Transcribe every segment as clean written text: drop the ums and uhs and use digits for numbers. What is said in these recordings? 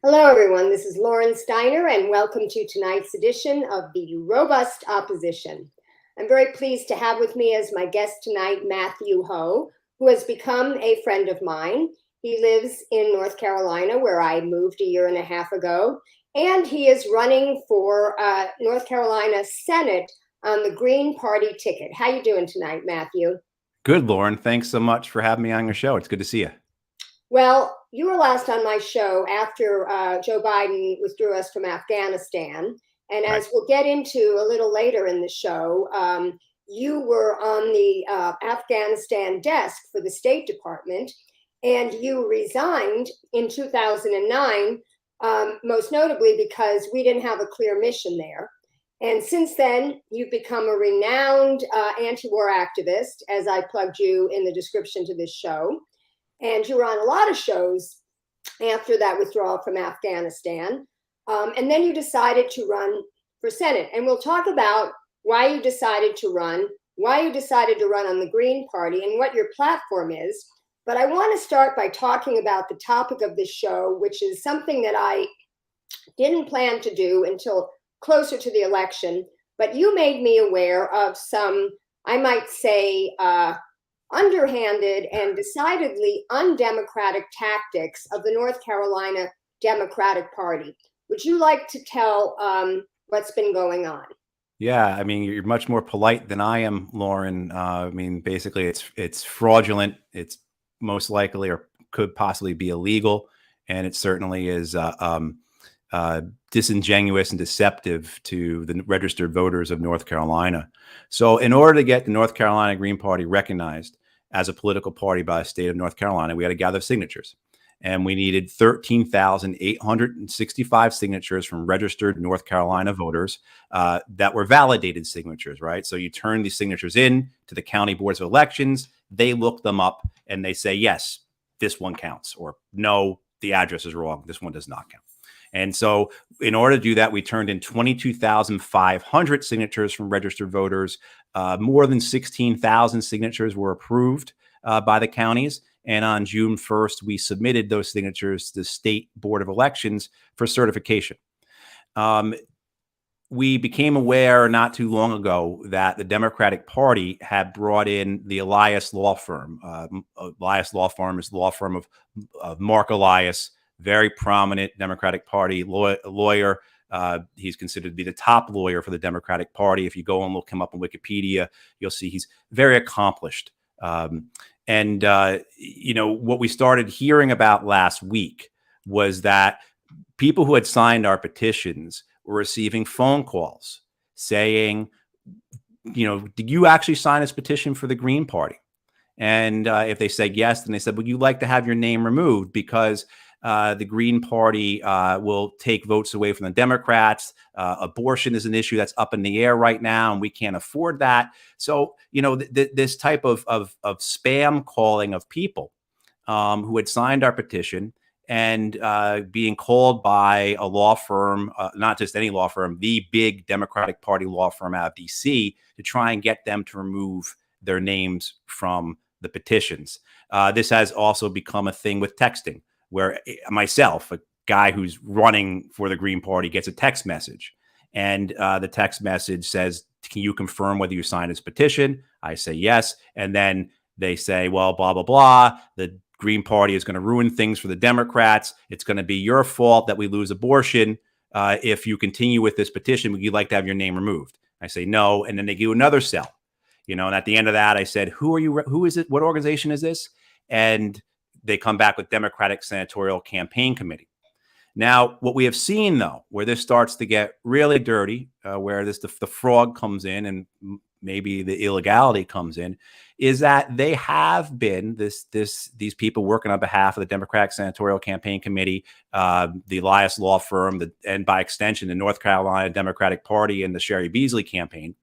Hello, everyone. This is Lauren Steiner, and welcome to tonight's edition of the Robust Opposition. I'm very pleased to have with me as my guest tonight Matthew Hoh, who has become a friend of mine. He lives in North Carolina, where I moved a year and a half ago, and he is running for North Carolina Senate on the Green Party ticket. How you doing tonight, Matthew? Good, Lauren. Thanks so much for having me on your show. It's good to see you. Well, you were last on my show after Joe Biden withdrew us from Afghanistan. And Right. as we'll get into a little later in the show, you were on the Afghanistan desk for the State Department, and you resigned in 2009, most notably because we didn't have a clear mission there. And since then, you've become a renowned anti-war activist, as I plugged you in the description to this show. And you were on a lot of shows after that withdrawal from Afghanistan. And then you decided to run for Senate. And we'll talk about why you decided to run, why you decided to run on the Green Party, and what your platform is. But I want to start by talking about the topic of this show, which is something that I didn't plan to do until closer to the election. But you made me aware of some, I might say, underhanded and decidedly undemocratic tactics of the North Carolina Democratic Party. Would you like to tell what's been going on? Yeah, I mean, you're much more polite than I am, Lauren. I mean, basically, it's fraudulent. It's most likely or could possibly be illegal, and it certainly is disingenuous and deceptive to the registered voters of North Carolina. So, in order to get the North Carolina Green Party recognized as a political party by the state of North Carolina, we had to gather signatures. And we needed 13,865 signatures from registered North Carolina voters that were validated signatures, right? So you turn these signatures in to the county boards of elections, they look them up and they say, yes, this one counts, or no, the address is wrong, this one does not count. And so in order to do that, we turned in 22,500 signatures from registered voters. More than 16,000 signatures were approved by the counties. And on June 1st, we submitted those signatures to the State Board of Elections for certification. We became aware not too long ago that the Democratic Party had brought in the Elias law firm. Elias law firm is the law firm of Mark Elias, very prominent Democratic Party lawyer. He's considered to be the top lawyer for the Democratic Party. If you go and look him up on Wikipedia, you'll see he's very accomplished. What we started hearing about last week was that people who had signed our petitions were receiving phone calls saying, did you actually sign this petition for the Green Party? And if they said yes, then they said, would you like to have your name removed because the Green Party will take votes away from the Democrats. Abortion is an issue that's up in the air right now, and we can't afford that. So, this type of spam calling of people who had signed our petition and being called by a law firm, not just any law firm, the big Democratic Party law firm out of D.C., to try and get them to remove their names from the petitions. This has also become a thing with texting, where myself, a guy who's running for the Green Party, gets a text message. And the text message says, can you confirm whether you signed this petition? I say yes. And then they say, well, blah, blah, blah. The Green Party is going to ruin things for the Democrats. It's going to be your fault that we lose abortion. If you continue with this petition, would you like to have your name removed? I say no. And then they give another cell. And at the end of that, I said, who are you? Who is it? What organization is this? And they come back with Democratic Senatorial Campaign Committee. Now, what we have seen, though, where this starts to get really dirty, where the fraud comes in and maybe the illegality comes in, is that they have been these people working on behalf of the Democratic Senatorial Campaign Committee, the Elias law firm, and by extension, the North Carolina Democratic Party and the Sherry Beasley campaign,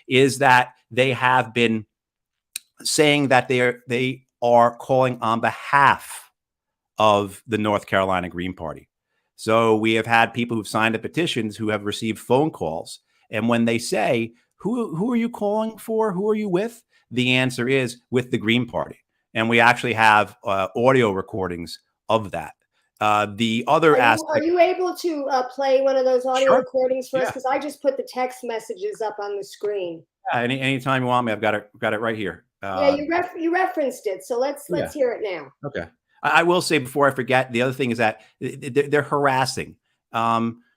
is that they have been saying that they are calling on behalf of the North Carolina Green Party. So we have had people who've signed the petitions who have received phone calls. And when they say, who are you calling for? Who are you with? The answer is with the Green Party. And we actually have audio recordings of that. The other Are aspect. you able to play one of those audio Sure. recordings for us? Yeah. Because I just put the text messages up on the screen. Anytime you want me, I've got it right here. Yeah, you referenced it, so let's hear it now. Okay. I will say before I forget, the other thing is that they're harassing.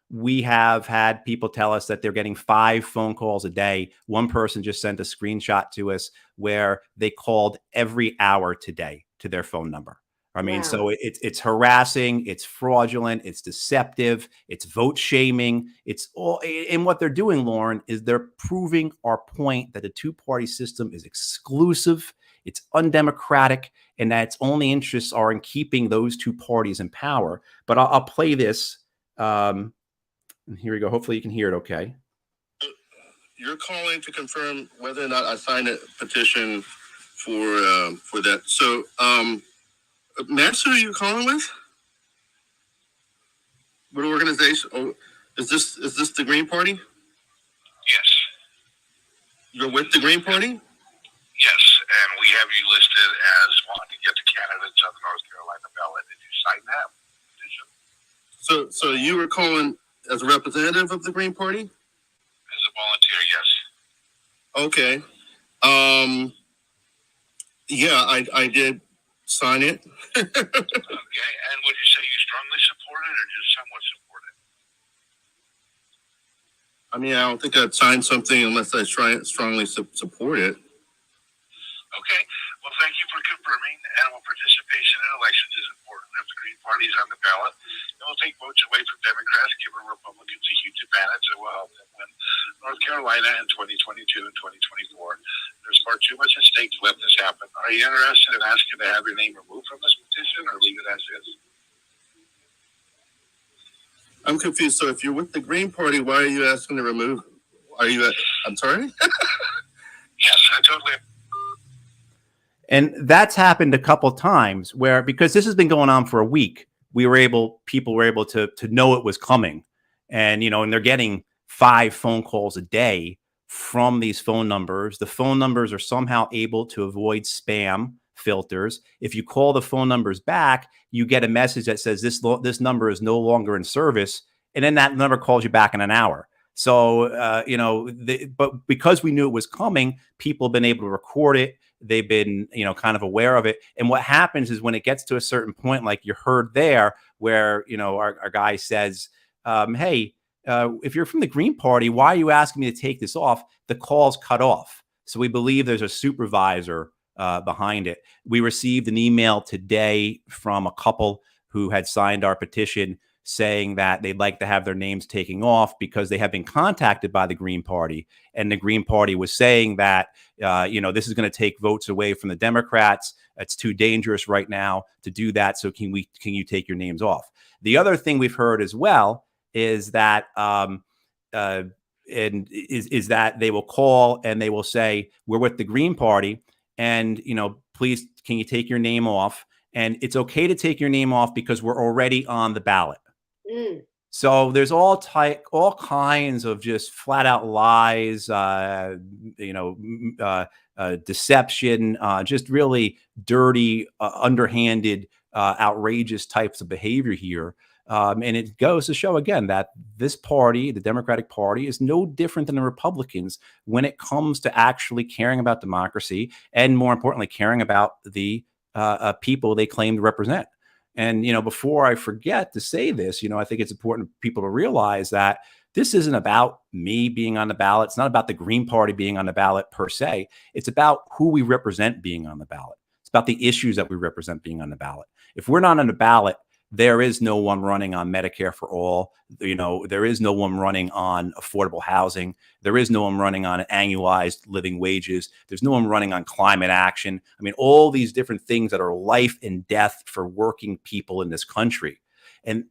We have had people tell us that they're getting 5 phone calls a day. One person just sent a screenshot to us where they called every hour today to their phone number. I mean, Wow. so it's harassing, it's fraudulent, it's deceptive, it's vote shaming. It's all, and what they're doing, Lauren, is they're proving our point that the two-party system is exclusive, it's undemocratic, and that its only interests are in keeping those two parties in power. But I'll play this. And here we go. Hopefully you can hear it okay. You're calling to confirm whether or not I signed a petition for that. So, Max, who are you calling with? What organization? Oh, is this the Green Party? Yes. You're with the Green Party? Yes, and we have you listed as wanting to get the candidates on the North Carolina ballot. Did you sign that petition? So you were calling as a representative of the Green Party? As a volunteer, yes. Okay. Yeah, I did sign it. Okay, and would you say you strongly support it or just somewhat support it? I mean, I don't think I'd sign something unless I strongly support it. Okay, well, thank you for confirming. Animal participation in elections is important. If the Green Party is on the ballot, it will take votes away from Democrats, giving Republicans a huge advantage that will help them win North Carolina in 2022 and 2024. There's far too much at stake to let this happen. Are you interested in asking to have your name removed from this petition or leave it as is? I'm confused. So if you're with the Green Party, why are you asking to remove? I'm sorry? Yes, I totally. And that's happened a couple times where, because this has been going on for a week, people were able to know it was coming. And, and they're getting 5 phone calls a day from these phone numbers. The phone numbers are somehow able to avoid spam filters. If you call the phone numbers back, you get a message that says this number is no longer in service. And then that number calls you back in an hour. So, but because we knew it was coming, people have been able to record it. They've been, kind of aware of it. And what happens is when it gets to a certain point, like you heard there, where, our guy says, hey, if you're from the Green Party, why are you asking me to take this off? The call's cut off. So we believe there's a supervisor behind it. We received an email today from a couple who had signed our petition saying that they'd like to have their names taken off because they have been contacted by the Green Party. And the Green Party was saying that, this is going to take votes away from the Democrats. It's too dangerous right now to do that. So can you take your names off? The other thing we've heard as well is that, is that they will call and they will say, we're with the Green Party and, please, can you take your name off? And it's okay to take your name off because we're already on the ballot. Mm. So there's all kinds of just flat out lies, deception, just really dirty, underhanded, outrageous types of behavior here. And it goes to show again that this party, the Democratic Party, is no different than the Republicans when it comes to actually caring about democracy and, more importantly, caring about the people they claim to represent. And, before I forget to say this, I think it's important for people to realize that this isn't about me being on the ballot. It's not about the Green Party being on the ballot per se. It's about who we represent being on the ballot. It's about the issues that we represent being on the ballot. If we're not on the ballot, there is no one running on Medicare for all. There is no one running on affordable housing. There is no one running on annualized living wages. There's no one running on climate action. I mean, all these different things that are life and death for working people in this country. And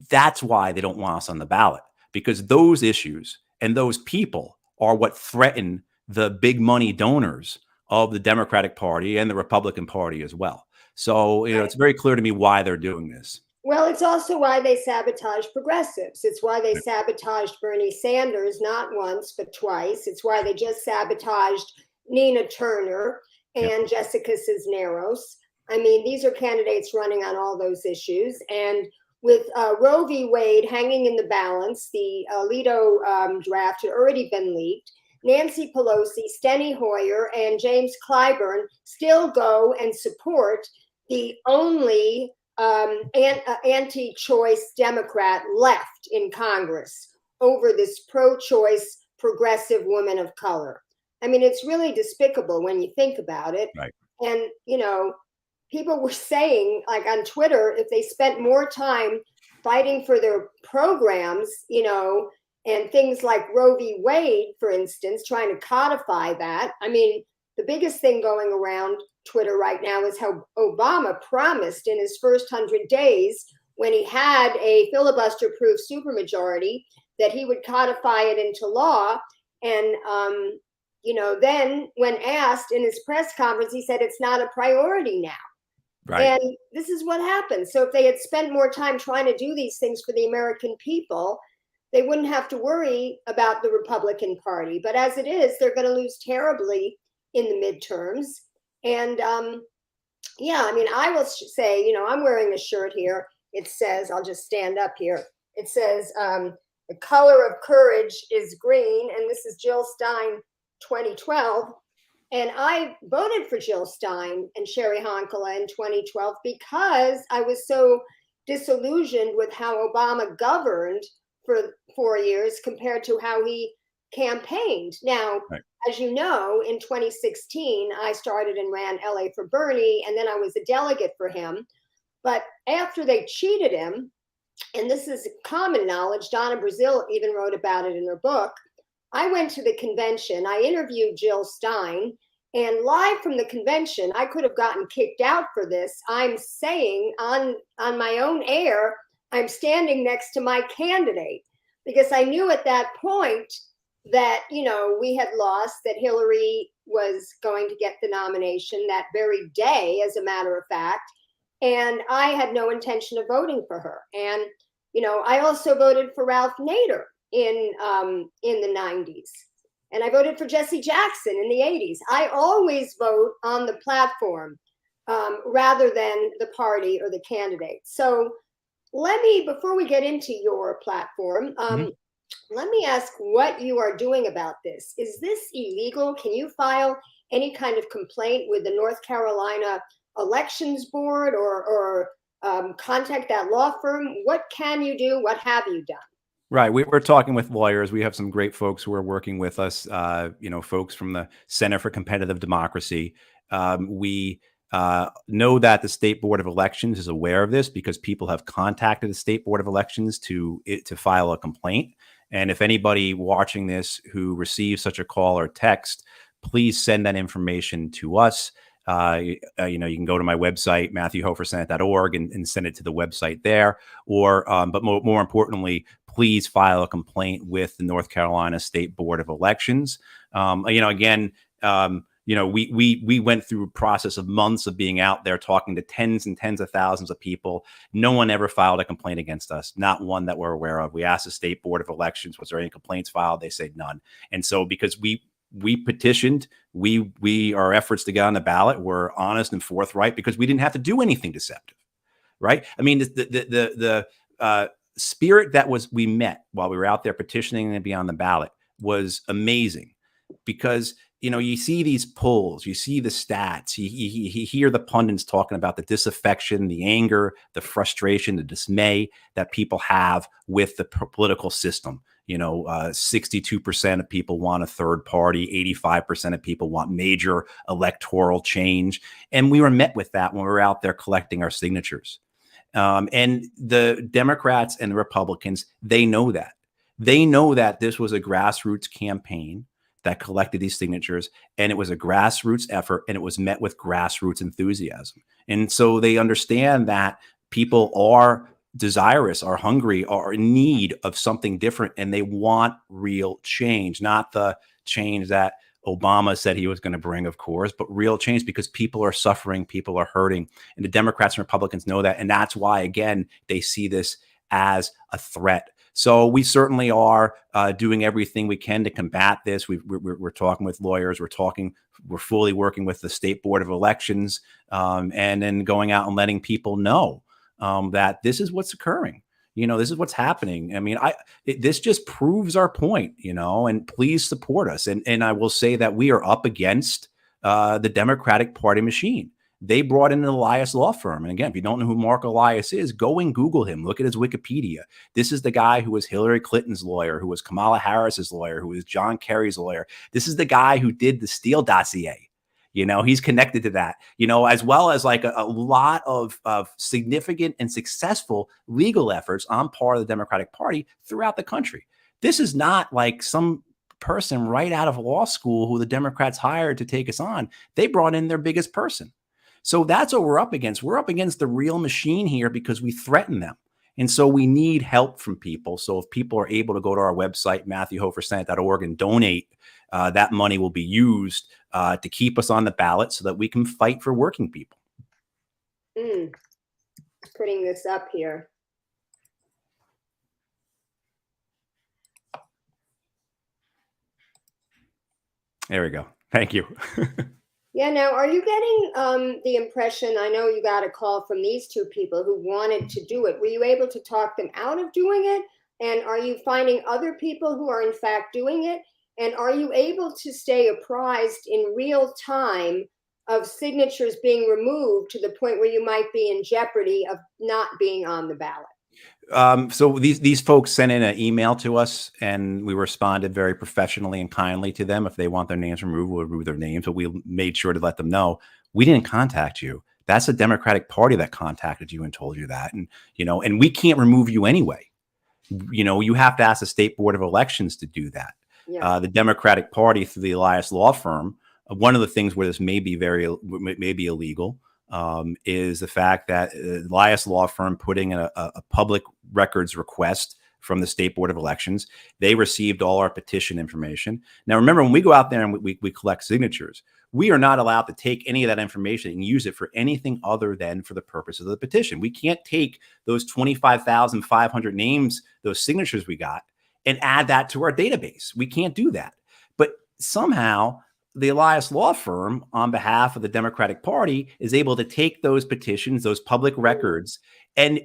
that's why they don't want us on the ballot, because those issues and those people are what threaten the big money donors of the Democratic Party and the Republican Party as well. So, it's very clear to me why they're doing this. Well, it's also why they sabotage progressives. It's why they sabotaged Bernie Sanders, not once, but twice. It's why they just sabotaged Nina Turner and Jessica Cisneros. I mean, these are candidates running on all those issues. And with Roe v. Wade hanging in the balance, the Alito draft had already been leaked. Nancy Pelosi, Steny Hoyer, and James Clyburn still go and support the only anti-choice Democrat left in Congress over this pro-choice progressive woman of color. I mean, it's really despicable when you think about it. Right. And, you know, people were saying, like on Twitter, if they spent more time fighting for their programs, you know, and things like Roe v. Wade, for instance, trying to codify that. I mean, the biggest thing going around Twitter right now is how Obama promised in his first 100 days, when he had a filibuster-proof supermajority, that he would codify it into law. And, you know, then when asked in his press conference, he said it's not a priority now. Right. And this is what happened. So if they had spent more time trying to do these things for the American people, they wouldn't have to worry about the Republican Party. But as it is, they're going to lose terribly in the midterms. And yeah, I mean, I will say, you know, I'm wearing a shirt here. It says, I'll just stand up here. It says, the color of courage is green. And this is Jill Stein 2012. And I voted for Jill Stein and Sherry Honkala in 2012 because I was so disillusioned with how Obama governed for 4 years compared to how he campaigned. Now, Right. as you know, in 2016, I started and ran LA for Bernie, and then I was a delegate for him. But after they cheated him, and this is common knowledge, Donna Brazile even wrote about it in her book, I went to the convention, I interviewed Jill Stein, and live from the convention, I could have gotten kicked out for this. I'm saying on my own air, I'm standing next to my candidate, because I knew at that point that, you know, we had lost, that Hillary was going to get the nomination that very day, as a matter of fact. And I had no intention of voting for her. And, you know, I also voted for Ralph Nader in the 90s. And I voted for Jesse Jackson in the 80s. I always vote on the platform rather than the party or the candidate. So let me, before we get into your platform, let me ask what you are doing about this. Is this illegal? Can you file any kind of complaint with the North Carolina Elections Board, or contact that law firm? What can you do? What have you done? Right. We're talking with lawyers. We have some great folks who are working with us, you know, folks from the Center for Competitive Democracy. We know that the State Board of Elections is aware of this because people have contacted the State Board of Elections to file a complaint. And if anybody watching this who receives such a call or text, please send that information to us. You know, you can go to my website, MatthewHoh4Senate.org, and send it to the website there. Or, but more importantly, please file a complaint with the North Carolina State Board of Elections. You know, again, you know, we went through a process of months of being out there talking to tens and tens of thousands of people. No one ever filed a complaint against us, not one that we're aware of. We asked the State Board of Elections, was there any complaints filed? They said none. And so because we petitioned, our efforts to get on the ballot were honest and forthright because we didn't have to do anything deceptive, right? I mean, the spirit that we met while we were out there petitioning to be on the ballot was amazing, because, you know, you see these polls, you see the stats, you hear the pundits talking about the disaffection, the anger, the frustration, the dismay that people have with the political system. You know, 62% of people want a third party, 85% of people want major electoral change. And we were met with that when we were out there collecting our signatures. And the Democrats and the Republicans, they know that. They know that this was a grassroots campaign that collected these signatures, and it was a grassroots effort, and it was met with grassroots enthusiasm. And so they understand that people are desirous, are hungry, are in need of something different, and they want real change, not the change that Obama said he was going to bring, of course, but real change, because people are suffering, people are hurting, and the Democrats and Republicans know that. And that's why, again, they see this as a threat So we certainly are doing everything we can to combat this. We're talking with lawyers. We're fully working with the State Board of Elections, and then going out and letting people know that this is what's occurring. This is what's happening. I mean, this just proves our point, and please support us. And I will say that we are up against the Democratic Party machine. They brought in an Elias law firm. And again, if you don't know who Mark Elias is, go and Google him. Look at his Wikipedia. This is the guy who was Hillary Clinton's lawyer, who was Kamala Harris's lawyer, who was John Kerry's lawyer. This is the guy who did the Steele dossier. He's connected to that, as well as like a lot of significant and successful legal efforts on part of the Democratic Party throughout the country. This is not like some person right out of law school who the Democrats hired to take us on. They brought in their biggest person. So that's what we're up against. We're up against the real machine here because we threaten them. And so we need help from people. So if people are able to go to our website, MatthewHohForSenate.org, and donate, that money will be used to keep us on the ballot so that we can fight for working people. Putting this up here. There we go. Thank you. Yeah, now, are you getting the impression, I know you got a call from these two people who wanted to do it. Were you able to talk them out of doing it? And are you finding other people who are in fact doing it? And are you able to stay apprised in real time of signatures being removed to the point where you might be in jeopardy of not being on the ballot? So these folks sent in an email to us, and we responded very professionally and kindly to them. If they want their names removed, we'll remove their names, but we made sure to let them know we didn't contact you. That's the Democratic Party that contacted you and told you that. And, and we can't remove you anyway. You have to ask the State Board of Elections to do that. Yeah. The Democratic Party, through the Elias law firm, one of the things where this may be illegal, is the fact that Elias law firm putting in a public records request from the State Board of Elections. They received all our petition information. Now, remember, when we go out there and we collect signatures, we are not allowed to take any of that information and use it for anything other than for the purpose of the petition. We can't take those 25,500 names, those signatures we got, and add that to our database. We can't do that. But somehow the Elias law firm, on behalf of the Democratic Party, is able to take those petitions, those public records, and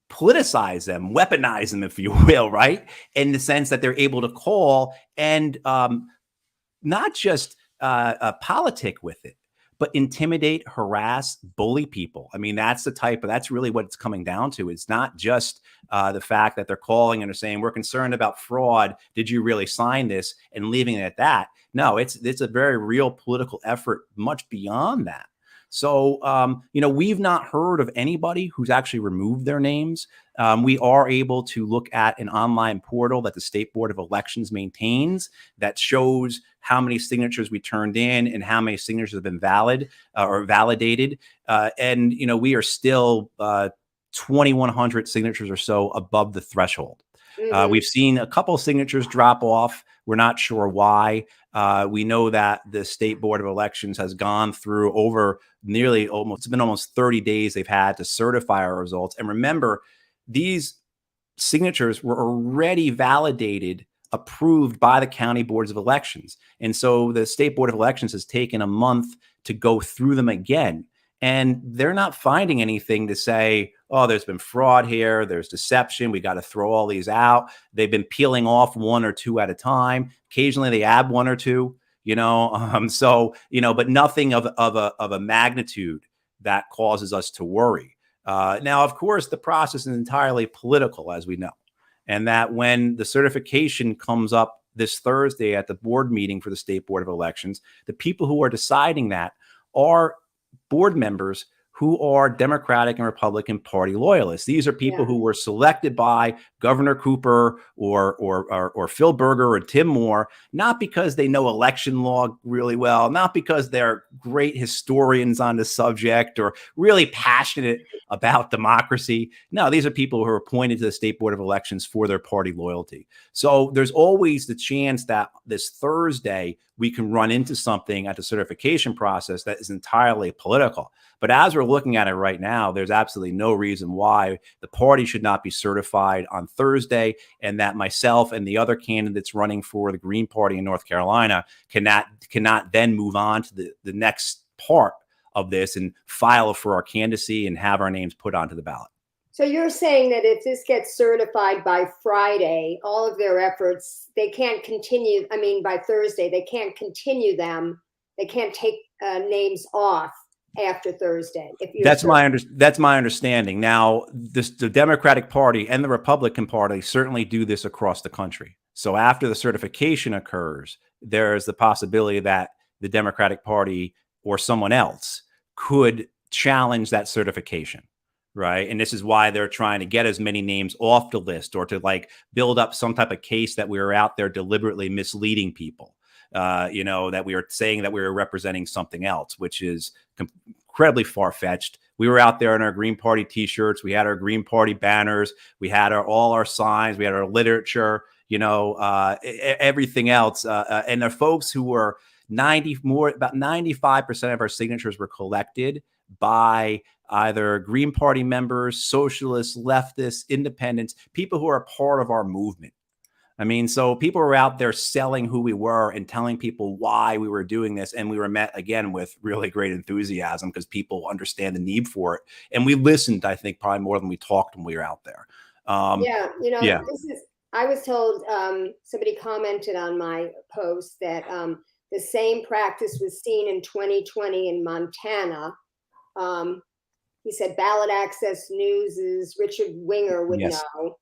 politicize them, weaponize them, if you will, right? In the sense that they're able to call and not just politic with it, but intimidate, harass, bully people. I mean, that's really what it's coming down to. It's not just the fact that they're calling and they're saying, we're concerned about fraud. Did you really sign this? And leaving it at that. No, it's a very real political effort, much beyond that. So, we've not heard of anybody who's actually removed their names. We are able to look at an online portal that the State Board of Elections maintains that shows how many signatures we turned in and how many signatures have been valid or validated. And we are still 2,100 signatures or so above the threshold. We've seen a couple of signatures drop off. We're not sure why. We know that the State Board of Elections has gone through over it's been almost 30 days they've had to certify our results. And remember, these signatures were already validated, approved by the county boards of elections. And so the State Board of Elections has taken a month to go through them again. And they're not finding anything to say, oh, there's been fraud here, there's deception, we got to throw all these out. They've been peeling off one or two at a time. Occasionally they add one or two, but nothing of a magnitude that causes us to worry. Now, of course, the process is entirely political, as we know, and that when the certification comes up this Thursday at the board meeting for the State Board of Elections, the people who are deciding that are board members who are Democratic and Republican Party loyalists. These are people who were selected by Governor Cooper or Phil Berger or Tim Moore, not because they know election law really well, not because they're great historians on the subject or really passionate about democracy. No, these are people who are appointed to the State Board of Elections for their party loyalty. So there's always the chance that this Thursday we can run into something at the certification process that is entirely political. But as we're looking at it right now, there's absolutely no reason why the party should not be certified on Thursday, and that myself and the other candidates running for the Green Party in North Carolina cannot then move on to the next part of this and file for our candidacy and have our names put onto the ballot. So you're saying that if this gets certified by Friday, all of their efforts, they can't continue. I mean, by Thursday, they can't continue them. They can't take names off after Thursday. That's my understanding. Now, the Democratic Party and the Republican Party certainly do this across the country. So after the certification occurs, there is the possibility that the Democratic Party or someone else could challenge that certification. Right. And this is why they're trying to get as many names off the list, or to like build up some type of case that we were out there deliberately misleading people, that we were saying that we were representing something else, which is incredibly far-fetched. We were out there in our Green Party T-shirts. We had our Green Party banners. We had all our signs. We had our literature, everything else. And the folks who were about 95% of our signatures were collected by either Green Party members, socialists, leftists, independents, people who are part of our movement. I mean, so people were out there selling who we were and telling people why we were doing this. And we were met again with really great enthusiasm because people understand the need for it. And we listened, I think, probably more than we talked when we were out there. I was told, somebody commented on my post that the same practice was seen in 2020 in Montana. He said Ballot Access News' Richard Winger would know.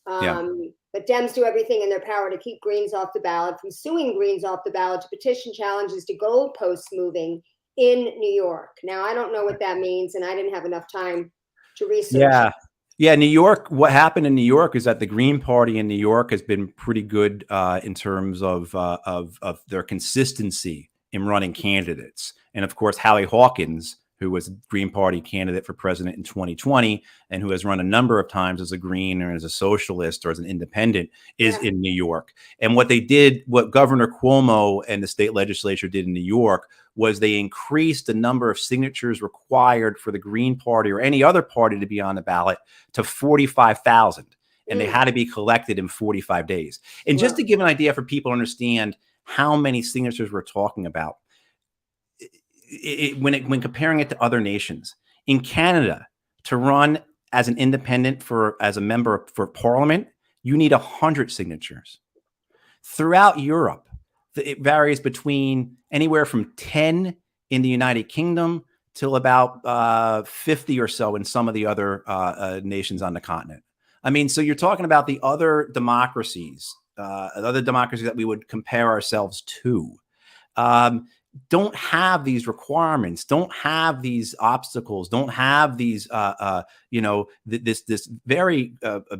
But Dems do everything in their power to keep Greens off the ballot, from suing Greens off the ballot to petition challenges to goalposts moving in New York. Now, I don't know what that means, and I didn't have enough time to research. Yeah, New York. What happened in New York is that the Green Party in New York has been pretty good in terms of their consistency in running candidates. And of course, Hallie Hawkins, who was a Green Party candidate for president in 2020 and who has run a number of times as a Green or as a socialist or as an independent, is in New York. And what Governor Cuomo and the state legislature did in New York was they increased the number of signatures required for the Green Party or any other party to be on the ballot to 45,000. And they had to be collected in 45 days. And just to give an idea for people to understand how many signatures we're talking about, when comparing it to other nations, in Canada, to run as an independent as a member for parliament, you need 100 signatures. Throughout Europe, it varies between anywhere from 10 in the United Kingdom till about 50 or so in some of the other nations on the continent. I mean, so you're talking about the other democracies that we would compare ourselves to. Don't have these requirements, don't have these obstacles, don't have these, this very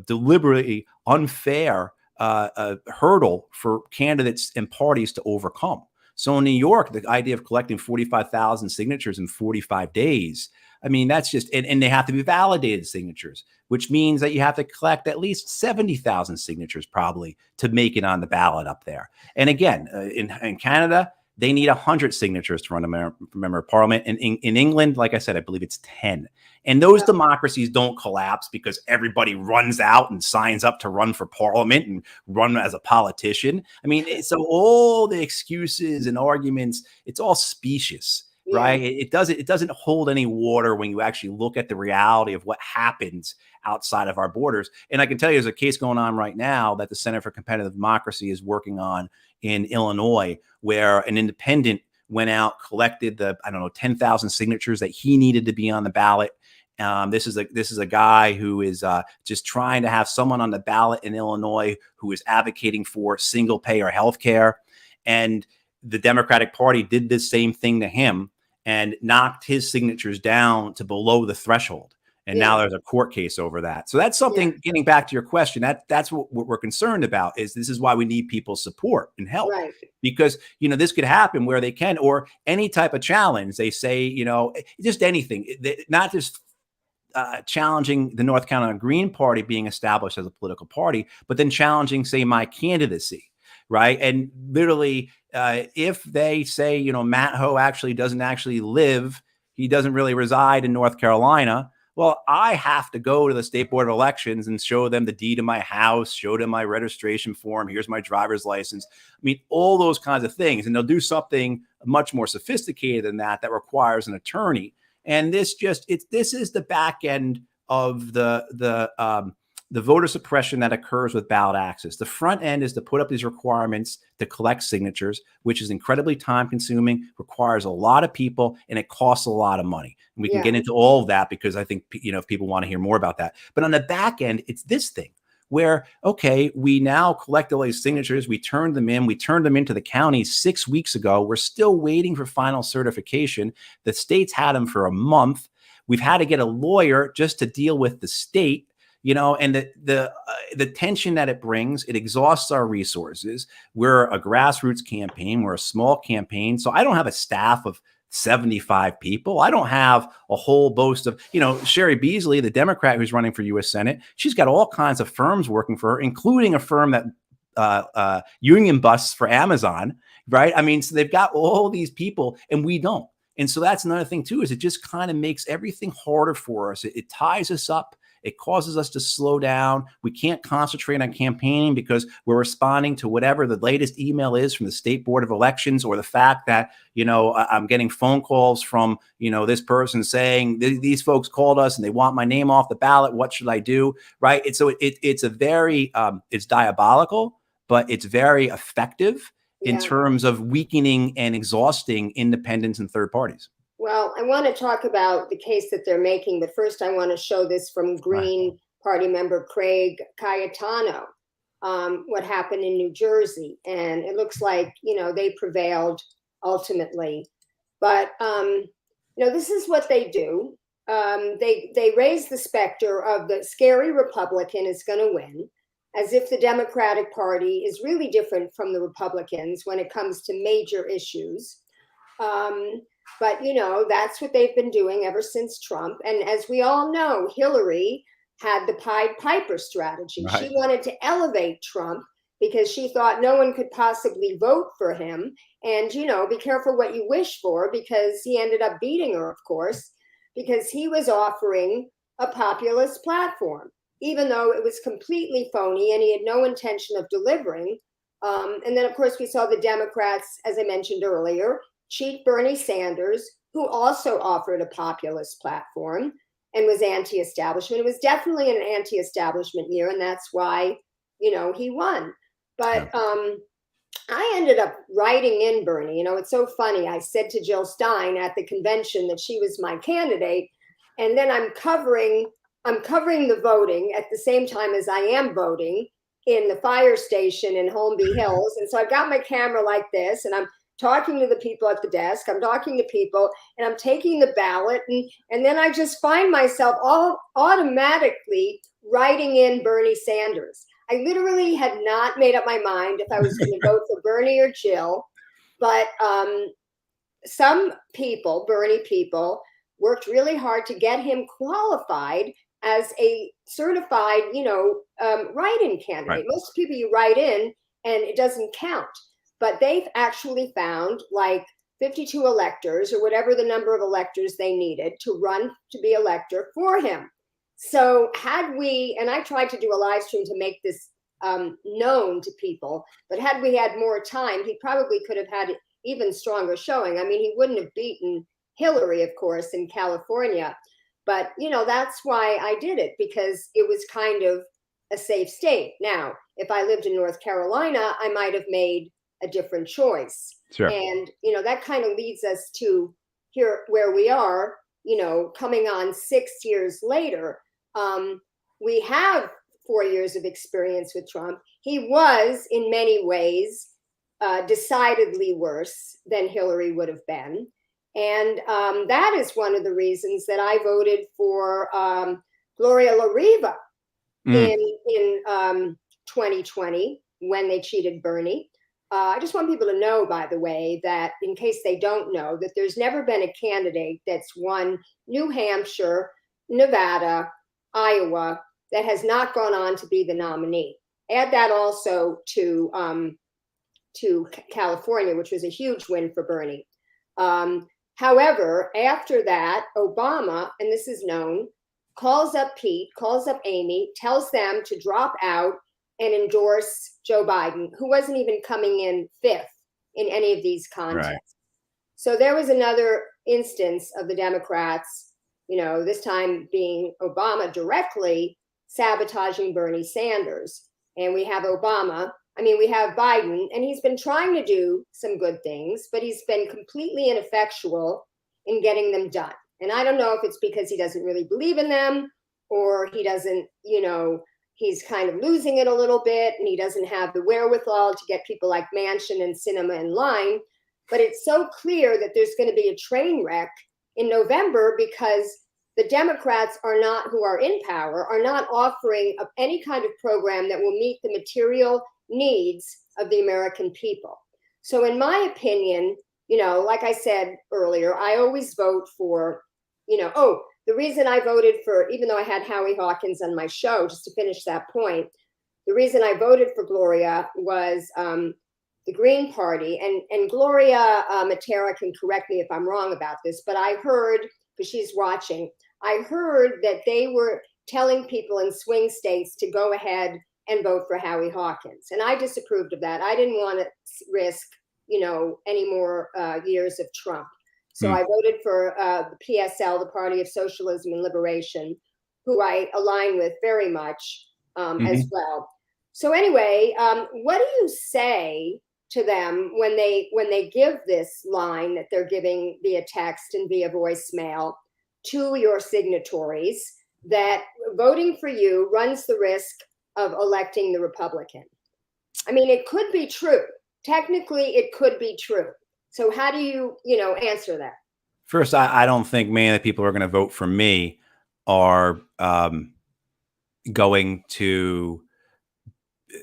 deliberately unfair hurdle for candidates and parties to overcome. So in New York, the idea of collecting 45,000 signatures in 45 days, I mean, that's just, and they have to be validated signatures, which means that you have to collect at least 70,000 signatures probably to make it on the ballot up there. And again, in Canada, they need 100 signatures to run a member of parliament. And in England, like I said, I believe it's 10. And those democracies don't collapse because everybody runs out and signs up to run for parliament and run as a politician. I mean, so all the excuses and arguments, it's all specious, right? It doesn't hold any water when you actually look at the reality of what happens outside of our borders. And I can tell you there's a case going on right now that the Center for Competitive Democracy is working on in Illinois, where an independent went out, collected 10,000 signatures that he needed to be on the ballot. This is a guy who is just trying to have someone on the ballot in Illinois who is advocating for single payer health care. And the Democratic Party did the same thing to him and knocked his signatures down to below the threshold. And now there's a court case over that. So that's something, getting back to your question, that's what we're concerned about. This is why we need people's support and help, because, this could happen where they can, or any type of challenge. They say, just anything, not just challenging the North Carolina Green Party being established as a political party, but then challenging, say, my candidacy. Right. And literally, if they say, Matt Hoh doesn't actually live he doesn't really reside in North Carolina. Well, I have to go to the State Board of Elections and show them the deed of my house, show them my registration form. Here's my driver's license. I mean, all those kinds of things. And they'll do something much more sophisticated than that requires an attorney. And this is the back end of the voter suppression that occurs with ballot access. The front end is to put up these requirements to collect signatures, which is incredibly time consuming, requires a lot of people, and it costs a lot of money. And we can get into all of that because I think, if people want to hear more about that. But on the back end, it's this thing where, okay, we now collect all these signatures. We turned them in. We turned them into the county 6 weeks ago. We're still waiting for final certification. The states had them for a month. We've had to get a lawyer just to deal with the state. And the tension that it brings, it exhausts our resources. We're a grassroots campaign. We're a small campaign. So I don't have a staff of 75 people. I don't have a whole host of, Sherry Beasley, the Democrat who's running for U.S. Senate. She's got all kinds of firms working for her, including a firm that union busts for Amazon, right? I mean, so they've got all these people and we don't. And so that's another thing too, is it just kind of makes everything harder for us. It ties us up. It causes us to slow down. We can't concentrate on campaigning because we're responding to whatever the latest email is from the State Board of Elections, or the fact that, I'm getting phone calls from, this person saying these folks called us and they want my name off the ballot. What should I do? Right. It's a very, it's diabolical, but it's very effective in terms of weakening and exhausting independents and third parties. Well, I want to talk about the case that they're making, but first I want to show this from Green Party member Craig Cayetano, what happened in New Jersey. And it looks like, they prevailed ultimately. But, this is what they do. They raise the specter of the scary Republican is going to win, as if the Democratic Party is really different from the Republicans when it comes to major issues. But, that's what they've been doing ever since Trump. And as we all know, Hillary had the Pied Piper strategy. Right. She wanted to elevate Trump because she thought no one could possibly vote for him. And, be careful what you wish for, because he ended up beating her, of course, because he was offering a populist platform, even though it was completely phony and he had no intention of delivering. And then, of course, we saw the Democrats, as I mentioned earlier, cheat Bernie Sanders, who also offered a populist platform and was anti-establishment. It was definitely an anti-establishment year, and that's why, he won. But I ended up writing in Bernie. It's so funny. I said to Jill Stein at the convention that she was my candidate, and then I'm covering the voting at the same time as I am voting in the fire station in Holmby Hills. And so I've got my camera like this, and I'm talking to the people at the desk. I'm talking to people and I'm taking the ballot. And then I just find myself all automatically writing in Bernie Sanders. I literally had not made up my mind if I was going to vote for Bernie or Jill. But some people, Bernie people, worked really hard to get him qualified as a certified, write-in candidate. Right. Most people you write in and it doesn't count. But they've actually found like 52 electors or whatever the number of electors they needed to run to be elector for him. So had we, and I tried to do a live stream to make this known to people, but had we had more time, he probably could have had even stronger showing. I mean, he wouldn't have beaten Hillary, of course, in California. But, that's why I did it, because it was kind of a safe state. Now, if I lived in North Carolina, I might have made a different choice. Sure. And, that kind of leads us to here where we are, coming on 6 years later. We have 4 years of experience with Trump. He was in many ways decidedly worse than Hillary would have been. And that is one of the reasons that I voted for Gloria La Riva in 2020 when they cheated Bernie. I just want people to know, by the way, that in case they don't know, that there's never been a candidate that's won New Hampshire, Nevada, Iowa, that has not gone on to be the nominee. Add that also to California, which was a huge win for Bernie. However, after that, Obama, and this is known, calls up Pete, calls up Amy, tells them to drop out and endorse Joe Biden, who wasn't even coming in fifth in any of these contests. Right. So there was another instance of the Democrats, this time being Obama directly sabotaging Bernie Sanders. And we have we have Biden, and he's been trying to do some good things, but he's been completely ineffectual in getting them done. And I don't know if it's because he doesn't really believe in them, or he doesn't, he's kind of losing it a little bit, and he doesn't have the wherewithal to get people like Manchin and Sinema in line. But it's so clear that there's going to be a train wreck in November because the Democrats who are in power are not offering any kind of program that will meet the material needs of the American people. So in my opinion, like I said earlier, I always vote for, the reason I voted for, even though I had Howie Hawkins on my show, just to finish that point, the reason I voted for Gloria was the Green Party, and Gloria Matera can correct me if I'm wrong about this, but I heard, because she's watching, I heard that they were telling people in swing states to go ahead and vote for Howie Hawkins. And I disapproved of that. I didn't want to risk, any more years of Trump. So I voted for the PSL, the Party of Socialism and Liberation, who I align with very much as well. So anyway, what do you say to them when they give this line that they're giving via text and via voicemail to your signatories, that voting for you runs the risk of electing the Republican? I mean, it could be true. Technically, it could be true. So how do you, answer that? First, I don't think many of the people who are going to vote for me are going to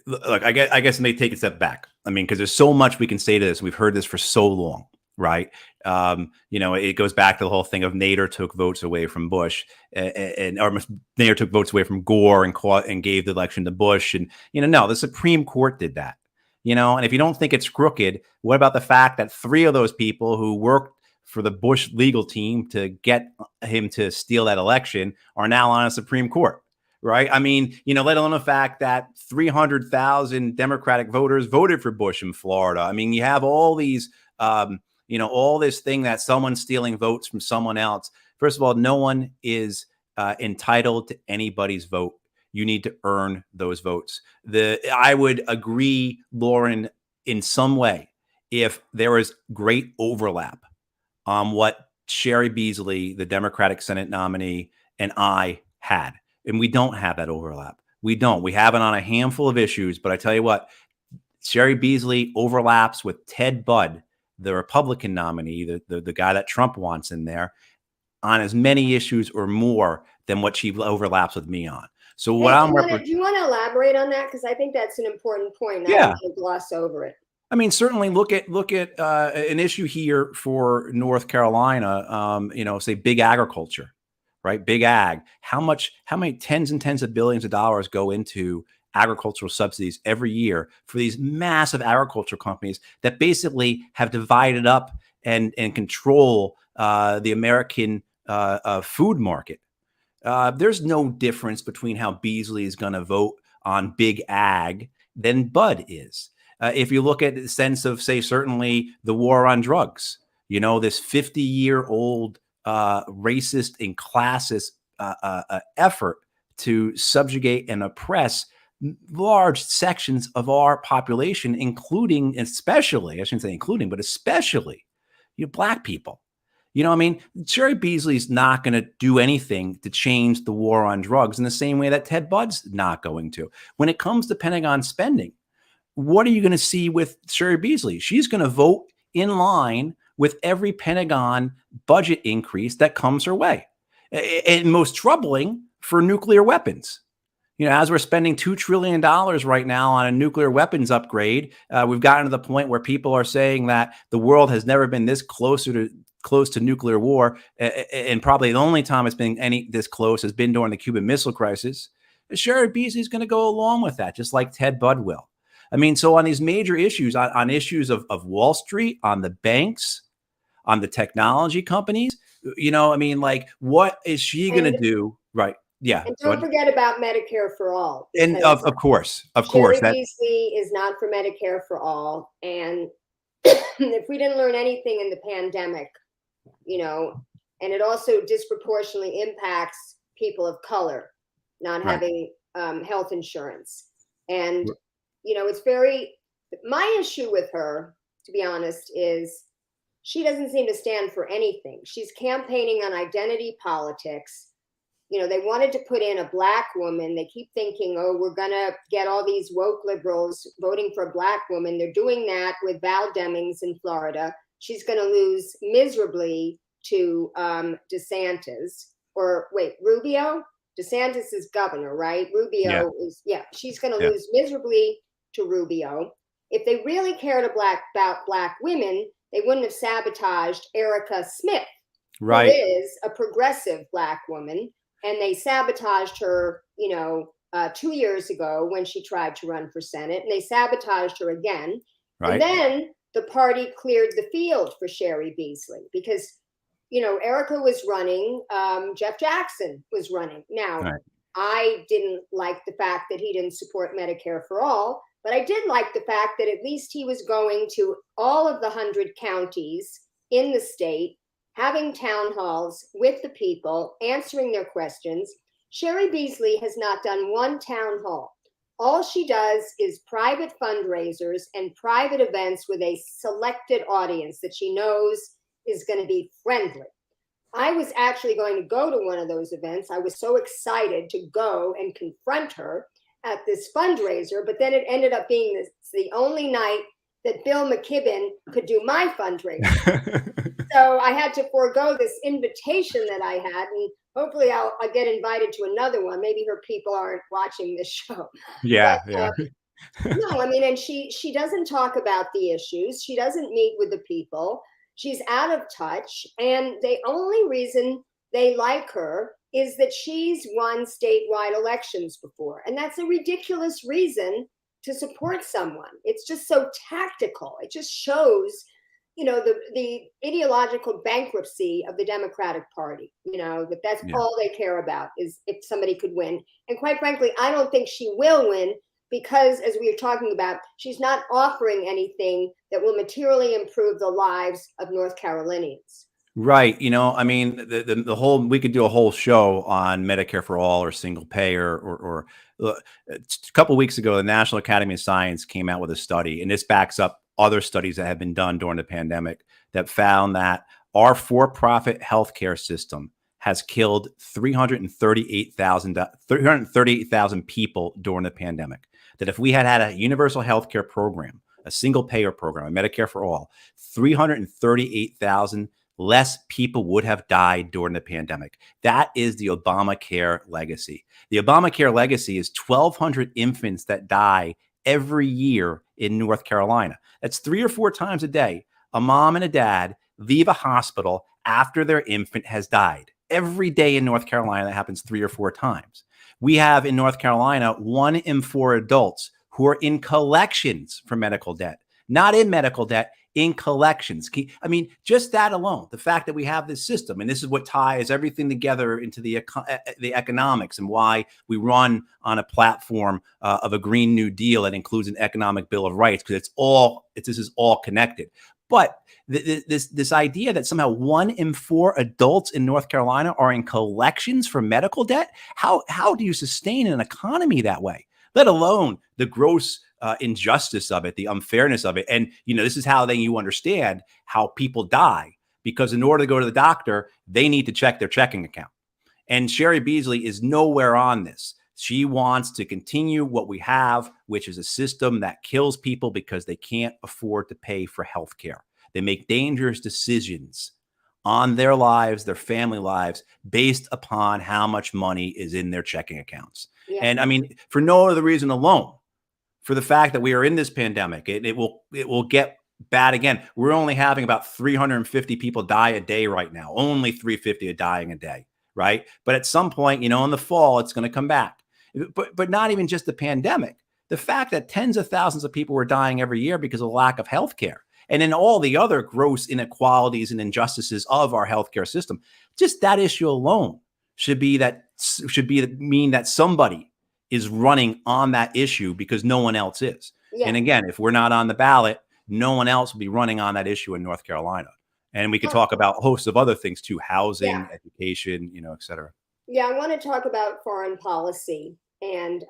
look. I guess they take a step back. I mean, because there's so much we can say to this. We've heard this for so long, right? It goes back to the whole thing of Nader took votes away from Bush, or Nader took votes away from Gore and gave the election to Bush. And no, the Supreme Court did that. And if you don't think it's crooked, what about the fact that 3 of those people who worked for the Bush legal team to get him to steal that election are now on a Supreme Court, right? I mean, let alone the fact that 300,000 Democratic voters voted for Bush in Florida. I mean, you have all these, all this thing that someone's stealing votes from someone else. First of all, no one is entitled to anybody's vote. You need to earn those votes. I would agree, Lauren, in some way, if there was great overlap on what Sherry Beasley, the Democratic Senate nominee, and I had. And we don't have that overlap. We don't. We have it on a handful of issues. But I tell you what, Sherry Beasley overlaps with Ted Budd, the Republican nominee, the guy that Trump wants in there, on as many issues or more than what she overlaps with me on. So what do you want to elaborate on that? Because I think that's an important point. I don't want to gloss over it. I mean, certainly look at an issue here for North Carolina, say big agriculture, right? Big ag. How many tens and tens of billions of dollars go into agricultural subsidies every year for these massive agriculture companies that basically have divided up and control the American food market? There's no difference between how Beasley is going to vote on big ag than Budd is. If you look at the sense of, say, certainly the war on drugs, this 50-year-old racist and classist effort to subjugate and oppress large sections of our population, including, especially, I shouldn't say including, but especially, Black people. Sherry Beasley's not going to do anything to change the war on drugs in the same way that Ted Budd's not going to. When it comes to Pentagon spending, what are you going to see with Sherry Beasley? She's going to vote in line with every Pentagon budget increase that comes her way. And most troubling, for nuclear weapons. As we're spending $2 trillion right now on a nuclear weapons upgrade, we've gotten to the point where people are saying that the world has never been this close to nuclear war. And probably the only time it's been this close has been during the Cuban Missile Crisis. Sherry Beasley is going to go along with that, just like Ted Budd will. I mean, so on these major issues, on issues of Wall Street, on the banks, on the technology companies. I mean, like, what is she going to do? Right. Yeah. And Go don't ahead. forget about Medicare for all. And because of course, Sherry that, Beasley is not for Medicare for all. And if we didn't learn anything in the pandemic, and it also disproportionately impacts people of color not right. having health insurance. And, my issue with her, to be honest, is she doesn't seem to stand for anything. She's campaigning on identity politics. They wanted to put in a Black woman. They keep thinking, oh, we're going to get all these woke liberals voting for a Black woman. They're doing that with Val Demings in Florida. She's going to lose miserably to DeSantis. Or wait, Rubio? DeSantis is governor, right? Rubio is, she's going to lose miserably to Rubio. If they really cared about Black women, they wouldn't have sabotaged Erica Smith, who is a progressive Black woman. And they sabotaged her, 2 years ago when she tried to run for Senate, and they sabotaged her again. Right. And then the party cleared the field for Sherry Beasley because, Erica was running, Jeff Jackson was running. Now, I didn't like the fact that he didn't support Medicare for all, but I did like the fact that at least he was going to all of the 100 counties in the state, having town halls with the people, answering their questions. Sherry Beasley has not done one town hall. All she does is private fundraisers and private events with a selected audience that she knows is going to be friendly. I was actually going to go to one of those events. I was so excited to go and confront her at this fundraiser, but then it ended up being the only night that Bill McKibben could do my fundraiser. So I had to forego this invitation that I had, and hopefully I'll get invited to another one. Maybe her people aren't watching this show. Yeah, No, I mean, and she doesn't talk about the issues. She doesn't meet with the people. She's out of touch, and the only reason they like her is that she's won statewide elections before, and that's a ridiculous reason to support someone. It's just so tactical. It just shows, the ideological bankruptcy of the Democratic Party, that's all they care about is if somebody could win. And quite frankly, I don't think she will win because, as we were talking about, she's not offering anything that will materially improve the lives of North Carolinians. Right. I mean, the whole, we could do a whole show on Medicare for all or single payer or a couple of weeks ago, the National Academy of Science came out with a study, and this backs up other studies that have been done during the pandemic that found that our for-profit healthcare system has killed 338,000 people during the pandemic. That if we had had a universal healthcare program, a single payer program, a Medicare for all, 338,000 less people would have died during the pandemic. That is the Obamacare legacy. The Obamacare legacy is 1,200 infants that die every year in North Carolina. That's 3 or 4 times a day. A mom and a dad leave a hospital after their infant has died. Every day in North Carolina, that happens 3 or 4 times. We have in North Carolina 1 in 4 adults who are in collections for medical debt, not in medical debt, in collections. I mean, just that alone, the fact that we have this system, and this is what ties everything together into the economics and why we run on a platform of a Green New Deal that includes an economic Bill of Rights, because this is all connected. But this idea that somehow 1 in 4 adults in North Carolina are in collections for medical debt, how do you sustain an economy that way? Let alone the gross injustice of it, the unfairness of it. And, this is how then you understand how people die, because in order to go to the doctor, they need to check their checking account. And Sherry Beasley is nowhere on this. She wants to continue what we have, which is a system that kills people because they can't afford to pay for health care. They make dangerous decisions on their lives, their family lives, based upon how much money is in their checking accounts. Yeah. And I mean, for no other reason alone, for the fact that we are in this pandemic, it will get bad again. We're only having about 350 people die a day right now. Only 350 are dying a day, right? But at some point, in the fall, it's going to come back. But not even just the pandemic. The fact that tens of thousands of people were dying every year because of lack of health care. and then all the other gross inequalities and injustices of our healthcare system. Just that issue alone should mean that somebody is running on that issue because no one else is. Yeah. And again, if we're not on the ballot, no one else will be running on that issue in North Carolina. And we could talk about a host of other things too: housing, education, et cetera. Yeah, I want to talk about foreign policy and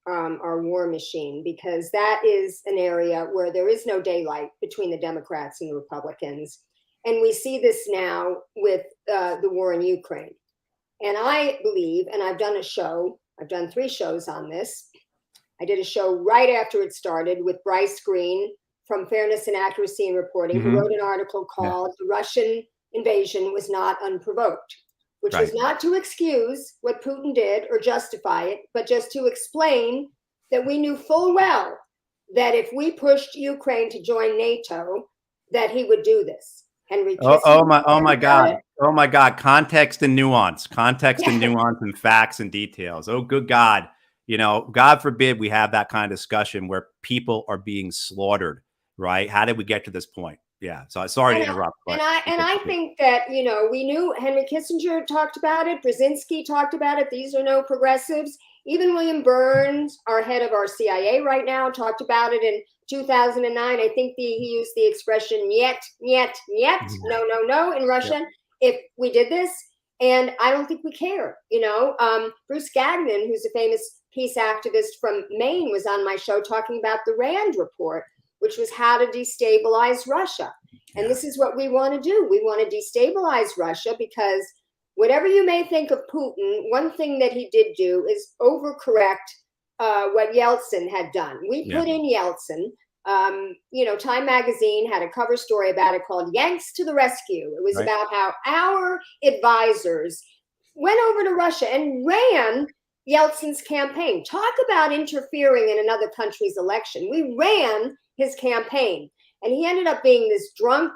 our war machine, because that is an area where there is no daylight between the Democrats and the Republicans. And we see this now with the war in Ukraine. And I believe, and I've done 3 shows on this. I did a show right after it started with Bryce Green from Fairness and Accuracy in Reporting, who wrote an article called The Russian Invasion Was Not Unprovoked, which was not to excuse what Putin did or justify it, but just to explain that we knew full well that if we pushed Ukraine to join NATO, that he would do this. Henry Kissinger. Oh my God. Context and nuance and facts and details. Oh, good God. God forbid we have that kind of discussion where people are being slaughtered, right? How did we get to this point? Yeah. So sorry to interrupt. And I think that, we knew Henry Kissinger talked about it. Brzezinski talked about it. These are no progressives. Even William Burns, our head of our CIA right now, talked about it in 2009. I think he used the expression "niet, niet, niet," no, no, no, in Russian. If we did this, and I don't think we care. Bruce Gagnon, who's a famous peace activist from Maine, was on my show talking about the Rand report, which was how to destabilize Russia. And this is what we want to do. We want to destabilize Russia because whatever you may think of Putin, one thing that he did do is overcorrect what Yeltsin had done. We put in Yeltsin. Time magazine had a cover story about it called Yanks to the Rescue. It was about how our advisors went over to Russia and ran Yeltsin's campaign. Talk about interfering in another country's election. We ran his campaign, and he ended up being this drunk,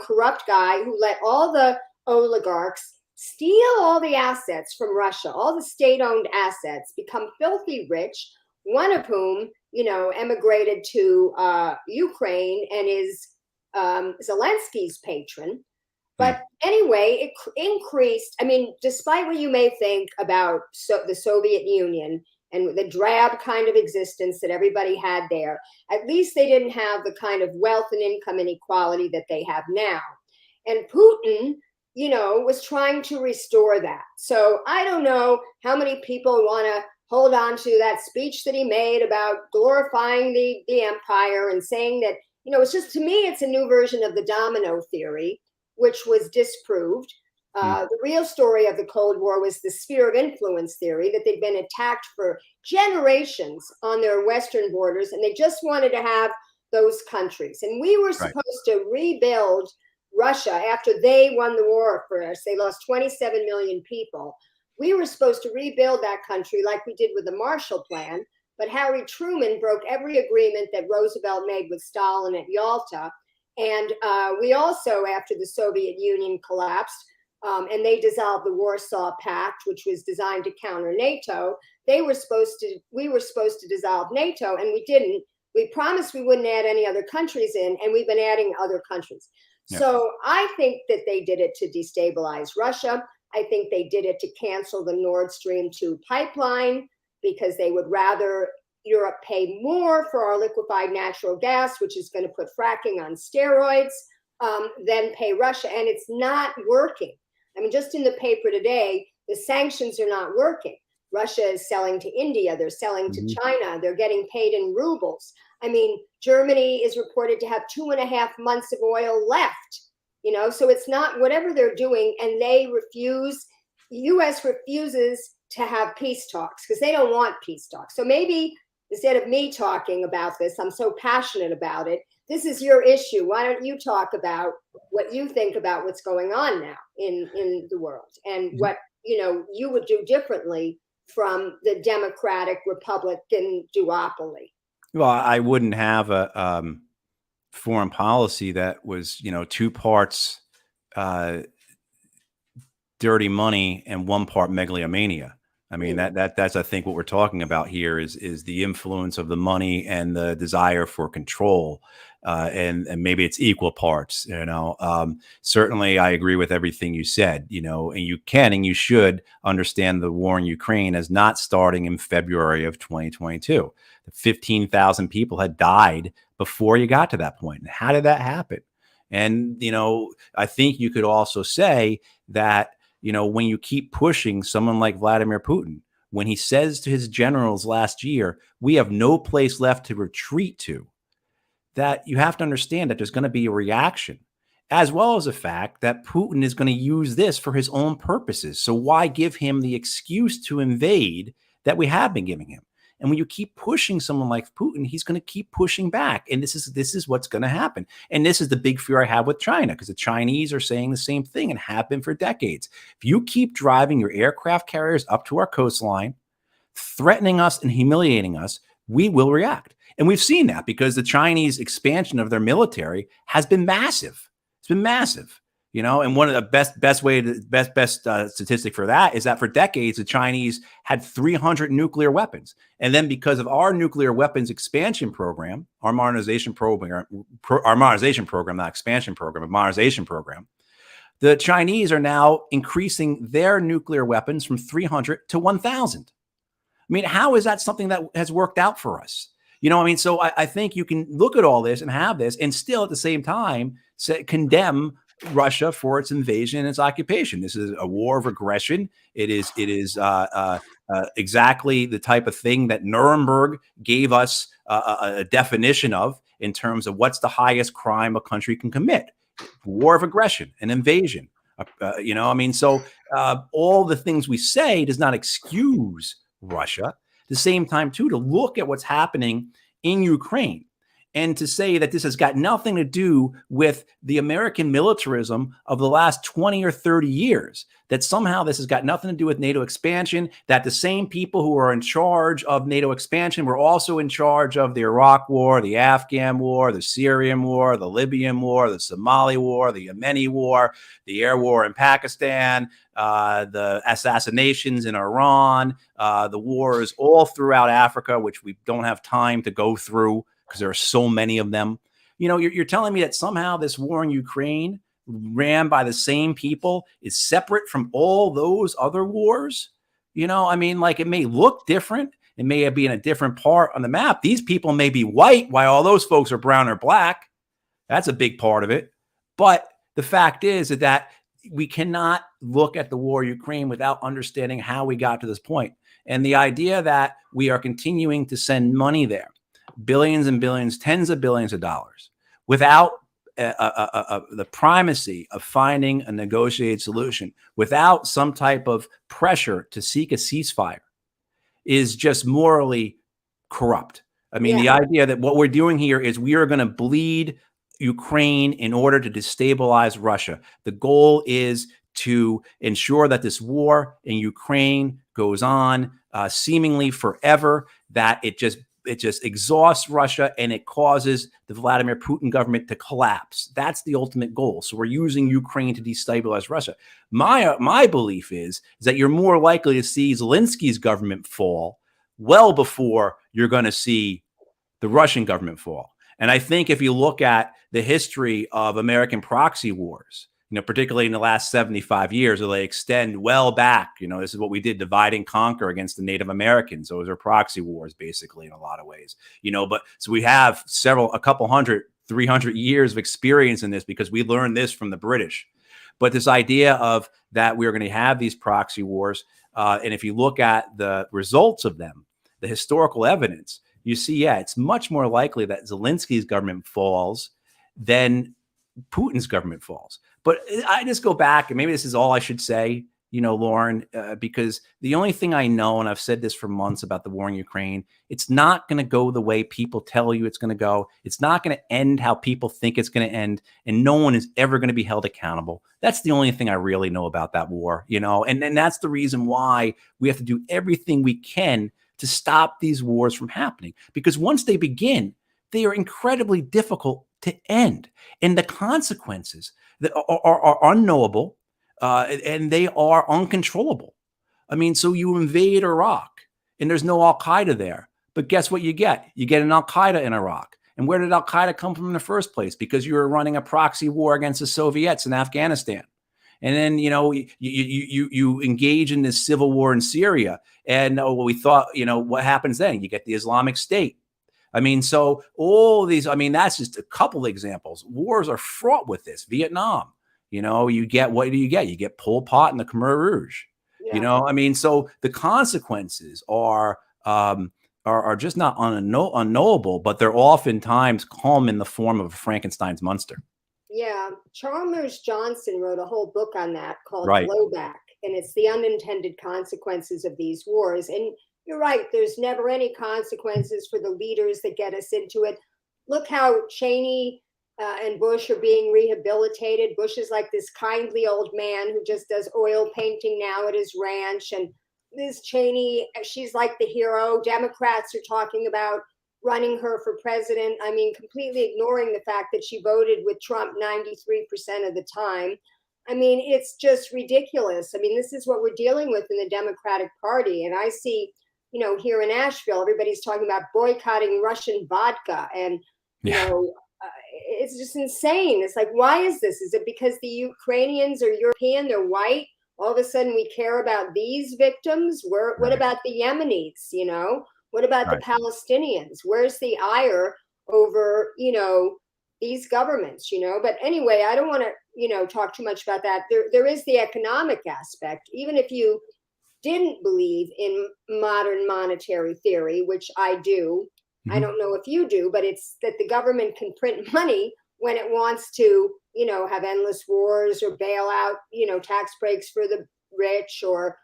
corrupt guy who let all the oligarchs steal all the assets from Russia, all the state-owned assets, become filthy rich, one of whom, emigrated to Ukraine and is Zelensky's patron. But anyway, it increased. I mean, despite what you may think about the Soviet Union and the drab kind of existence that everybody had there, at least they didn't have the kind of wealth and income inequality that they have now. And Putin, was trying to restore that. So I don't know how many people want to hold on to that speech that he made about glorifying the empire and saying that, it's just, to me, it's a new version of the domino theory, which was disproved. The real story of the Cold War was the sphere of influence theory, that they'd been attacked for generations on their Western borders, and they just wanted to have those countries. And we were supposed to rebuild Russia after they won the war for us. They lost 27 million people. We were supposed to rebuild that country like we did with the Marshall Plan, but Harry Truman broke every agreement that Roosevelt made with Stalin at Yalta. And we also, after the Soviet Union collapsed, and they dissolved the Warsaw Pact, which was designed to counter NATO, we were supposed to dissolve NATO, and we didn't. We promised we wouldn't add any other countries in, and we've been adding other countries. Yeah. So I think that they did it to destabilize Russia. I think they did it to cancel the Nord Stream 2 pipeline because they would rather Europe pay more for our liquefied natural gas, which is going to put fracking on steroids, than pay Russia. And it's not working. I mean, just in the paper today, the sanctions are not working. Russia is selling to India. They're selling to China. They're getting paid in rubles. I mean, Germany is reported to have 2.5 months of oil left. So it's not whatever they're doing, and U.S. refuses to have peace talks because they don't want peace talks. So maybe instead of me talking about this, I'm so passionate about it. This is your issue. Why don't you talk about what you think about what's going on now in the world and what, you would do differently from the Democratic Republican duopoly? Well, I wouldn't have a foreign policy that was, 2 parts dirty money and 1 part megalomania. I mean, that's I think what we're talking about here is the influence of the money and the desire for control, and maybe it's equal parts. Certainly, I agree with everything you said. And you can and you should understand the war in Ukraine as not starting in February of 2022. 15,000 people had died before you got to that point. And how did that happen? And I think you could also say that when you keep pushing someone like Vladimir Putin, when he says to his generals last year, we have no place left to retreat to, that you have to understand that there's going to be a reaction, as well as the fact that Putin is going to use this for his own purposes. So why give him the excuse to invade that we have been giving him? And when you keep pushing someone like Putin, he's going to keep pushing back. And this is what's going to happen. And this is the big fear I have with China, because the Chinese are saying the same thing and have been for decades. If you keep driving your aircraft carriers up to our coastline, threatening us and humiliating us, we will react. And we've seen that because the Chinese expansion of their military has been massive. It's been massive. And one of the best statistic for that is that for decades, the Chinese had 300 nuclear weapons. And then because of our nuclear weapons expansion program, our modernization program, not expansion program, but modernization program, the Chinese are now increasing their nuclear weapons from 300 to 1,000. I mean, how is that something that has worked out for us? So I think you can look at all this and have this and still at the same time condemn Russia for its invasion and its occupation. This is a war of aggression. It is exactly the type of thing that Nuremberg gave us a definition of in terms of what's the highest crime a country can commit: war of aggression, an invasion. So all the things we say does not excuse Russia. At the same time, too, to look at what's happening in Ukraine and to say that this has got nothing to do with the American militarism of the last 20 or 30 years, that somehow this has got nothing to do with NATO expansion, that the same people who are in charge of NATO expansion were also in charge of the Iraq war, the Afghan war, the Syrian war, the Libyan war, the Somali war, the Yemeni war, the air war in Pakistan, the assassinations in Iran, the wars all throughout Africa, which we don't have time to go through because there are so many of them. You're telling me that somehow this war in Ukraine, ran by the same people, is separate from all those other wars? It may look different. It may be in a different part on the map. These people may be white while all those folks are brown or black. That's a big part of it. But the fact is that we cannot look at the war in Ukraine without understanding how we got to this point. And the idea that we are continuing to send money there, billions and billions, tens of billions of dollars, without the primacy of finding a negotiated solution, without some type of pressure to seek a ceasefire, is just morally corrupt. The idea that what we're doing here is we are going to bleed Ukraine in order to destabilize Russia. The goal is to ensure that this war in Ukraine goes on seemingly forever, that it just exhausts Russia and it causes the Vladimir Putin government to collapse. That's the ultimate goal. So we're using Ukraine to destabilize Russia. My belief is that you're more likely to see Zelensky's government fall well before you're going to see the Russian government fall. And I think if you look at the history of American proxy wars, particularly in the last 75 years, they extend well back. This is what we did, divide and conquer against the Native Americans. Those are proxy wars, basically, in a lot of ways. But so we have a couple hundred, 300 years of experience in this because we learned this from the British. But this idea of that we're going to have these proxy wars, and if you look at the results of them, the historical evidence, you see, it's much more likely that Zelensky's government falls than Putin's government falls. But I just go back, and maybe this is all I should say, Lauren, because the only thing I know, and I've said this for months about the war in Ukraine, it's not going to go the way people tell you it's going to go. It's not going to end how people think it's going to end, and no one is ever going to be held accountable. That's the only thing I really know about that war, and that's the reason why we have to do everything we can to stop these wars from happening. Because once they begin, they are incredibly difficult to end, and the consequences that are unknowable, and they are uncontrollable. I mean, so you invade Iraq and there's no Al-Qaeda there. But guess what you get? You get an Al-Qaeda in Iraq. And where did Al-Qaeda come from in the first place? Because you were running a proxy war against the Soviets in Afghanistan. And then, you engage in this civil war in Syria. And we thought, what happens then? You get the Islamic State. I mean, so all these, I mean, that's just a couple examples. Wars are fraught with this. Vietnam, you get, what do you get? You get Pol Pot and the Khmer Rouge. Yeah. I mean, so the consequences are just not unknowable, but they're oftentimes come in the form of Frankenstein's monster. Yeah, Chalmers Johnson wrote a whole book on that called Right. Blowback, and it's the unintended consequences of these wars. And you're right, there's never any consequences for the leaders that get us into it. Look how Cheney and Bush are being rehabilitated. Bush is like this kindly old man who just does oil painting now at his ranch. And Liz Cheney, she's like the hero. Democrats are talking about running her for president. I mean, completely ignoring the fact that she voted with Trump 93% of the time. I mean, it's just ridiculous. I mean, this is what we're dealing with in the Democratic Party. And I see, here in Asheville, everybody's talking about boycotting Russian vodka. And, it's just insane. It's like, why is this? Is it because the Ukrainians are European, they're white? All of a sudden we care about these victims? What about the Yemenis, What about the Palestinians? Where's the ire over, these governments, But anyway, I don't want to, talk too much about that. There is the economic aspect. Even if you didn't believe in modern monetary theory, which I do, I don't know if you do, but it's that the government can print money when it wants to, have endless wars or bail out, tax breaks for the rich or,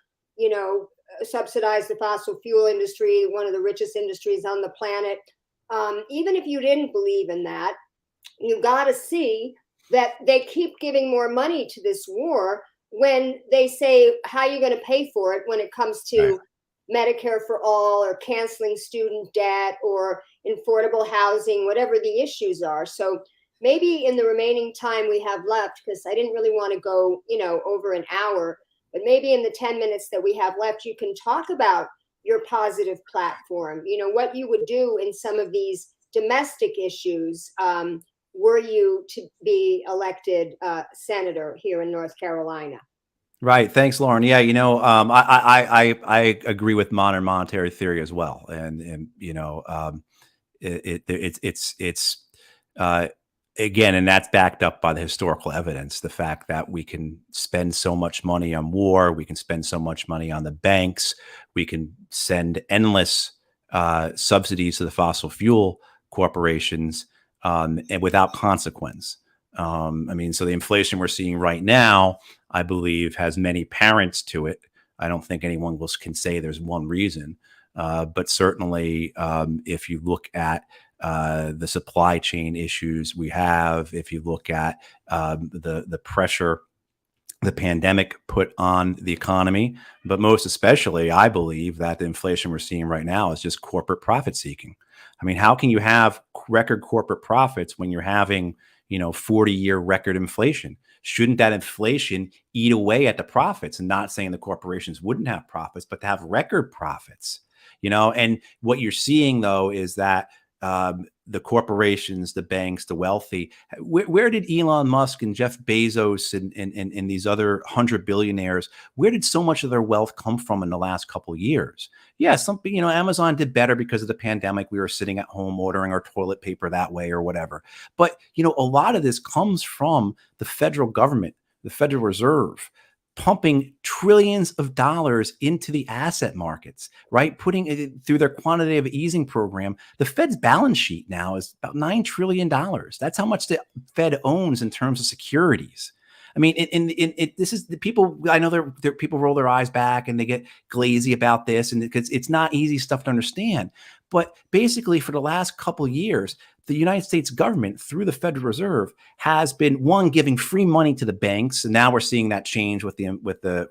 subsidize the fossil fuel industry, one of the richest industries on the planet. Even if you didn't believe in that, you got to see that they keep giving more money to this war when they say, how are you going to pay for it when it comes to Medicare for all or canceling student debt or affordable housing, whatever the issues are. So maybe in the remaining time we have left, because I didn't really want to go, over an hour, but maybe in the 10 minutes that we have left, you can talk about your positive platform, what you would do in some of these domestic issues were you to be elected senator here in North Carolina. Right. Thanks, Lauren. Yeah, I agree with modern monetary theory as well, and it's again, and that's backed up by the historical evidence. The fact that we can spend so much money on war, we can spend so much money on the banks, we can send endless subsidies to the fossil fuel corporations, and without consequence. I mean, so the inflation we're seeing right now, I believe, has many parents to it. I don't think anyone can say there's one reason, but certainly if you look at the supply chain issues we have, if you look at the pressure the pandemic put on the economy, but most especially, I believe that the inflation we're seeing right now is just corporate profit seeking. I mean, how can you have record corporate profits when you're having 40-year record inflation? Shouldn't that inflation eat away at the profits? And not saying the corporations wouldn't have profits, but to have record profits, and what you're seeing though is that the corporations, the banks, the wealthy, where did Elon Musk and Jeff Bezos and these other 100 billionaires, where did so much of their wealth come from in the last couple of years? Yeah, Amazon did better because of the pandemic. We were sitting at home ordering our toilet paper that way or whatever. But, a lot of this comes from the federal government, the Federal Reserve, pumping trillions of dollars into the asset markets, right? Putting it through their quantitative easing program. The Fed's balance sheet now is about $9 trillion. That's how much the Fed owns in terms of securities. I mean, this is the people, I know there people roll their eyes back and they get glazy about this, and because it's not easy stuff to understand. But basically, for the last couple of years, the United States government, through the Federal Reserve, has been giving free money to the banks, and now we're seeing that change with the